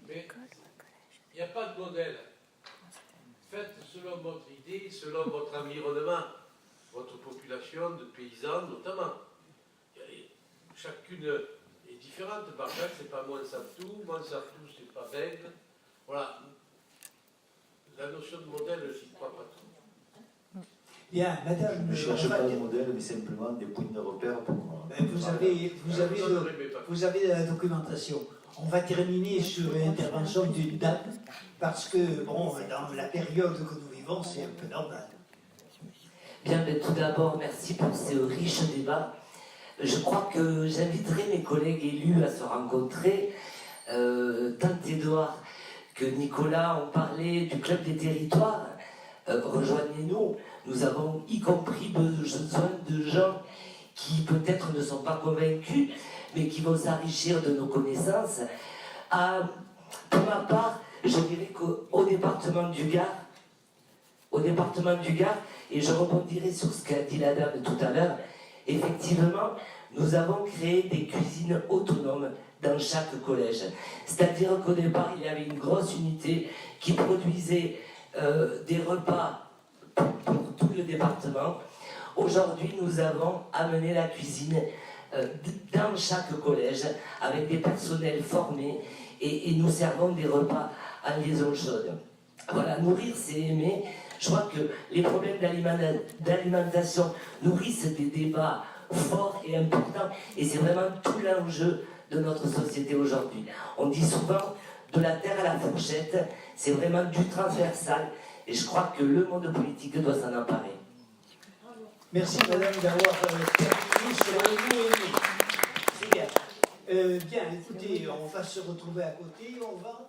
Mais il n'y a pas de modèle. Faites selon votre idée, selon votre environnement, votre population de paysans notamment. Chacune est différente. Barjac, c'est pas Monsanto, Monsanto, c'est pas Bègle. Voilà. La notion de modèle, je n'y crois pas trop. Bien, madame. Je ne cherche pas de modèle, mais simplement des points de repère pour. Vous avez la documentation. On va terminer sur l'intervention d'une dame, parce que, bon, dans la période que nous vivons, c'est un peu normal. Bien, mais tout d'abord, merci pour ce riche débat. Je crois que j'inviterai mes collègues élus à se rencontrer. Tant Édouard que Nicolas ont parlé du Club des territoires. Rejoignez-nous. Nous avons y compris besoin de gens qui peut-être ne sont pas convaincus, mais qui vont s'enrichir de nos connaissances. Pour ma part, je dirais qu'au département du Gard, et je rebondirai sur ce qu'a dit la dame tout à l'heure, effectivement, nous avons créé des cuisines autonomes dans chaque collège. C'est-à-dire qu'au départ, il y avait une grosse unité qui produisait des repas pour tout le département. Aujourd'hui, nous avons amené la cuisine dans chaque collège avec des personnels formés et nous servons des repas en liaison chaude. Voilà, nourrir, c'est aimer. Je crois que les problèmes d'alimentation nourrissent des débats fort et important. Et c'est vraiment tout l'enjeu de notre société aujourd'hui. On dit souvent de la terre à la fourchette, c'est vraiment du transversal. Et je crois que le monde politique doit s'en emparer. Merci madame d'avoir terminé sur le mot aimé. C'est bien. Bien, écoutez, on va se retrouver à côté, on va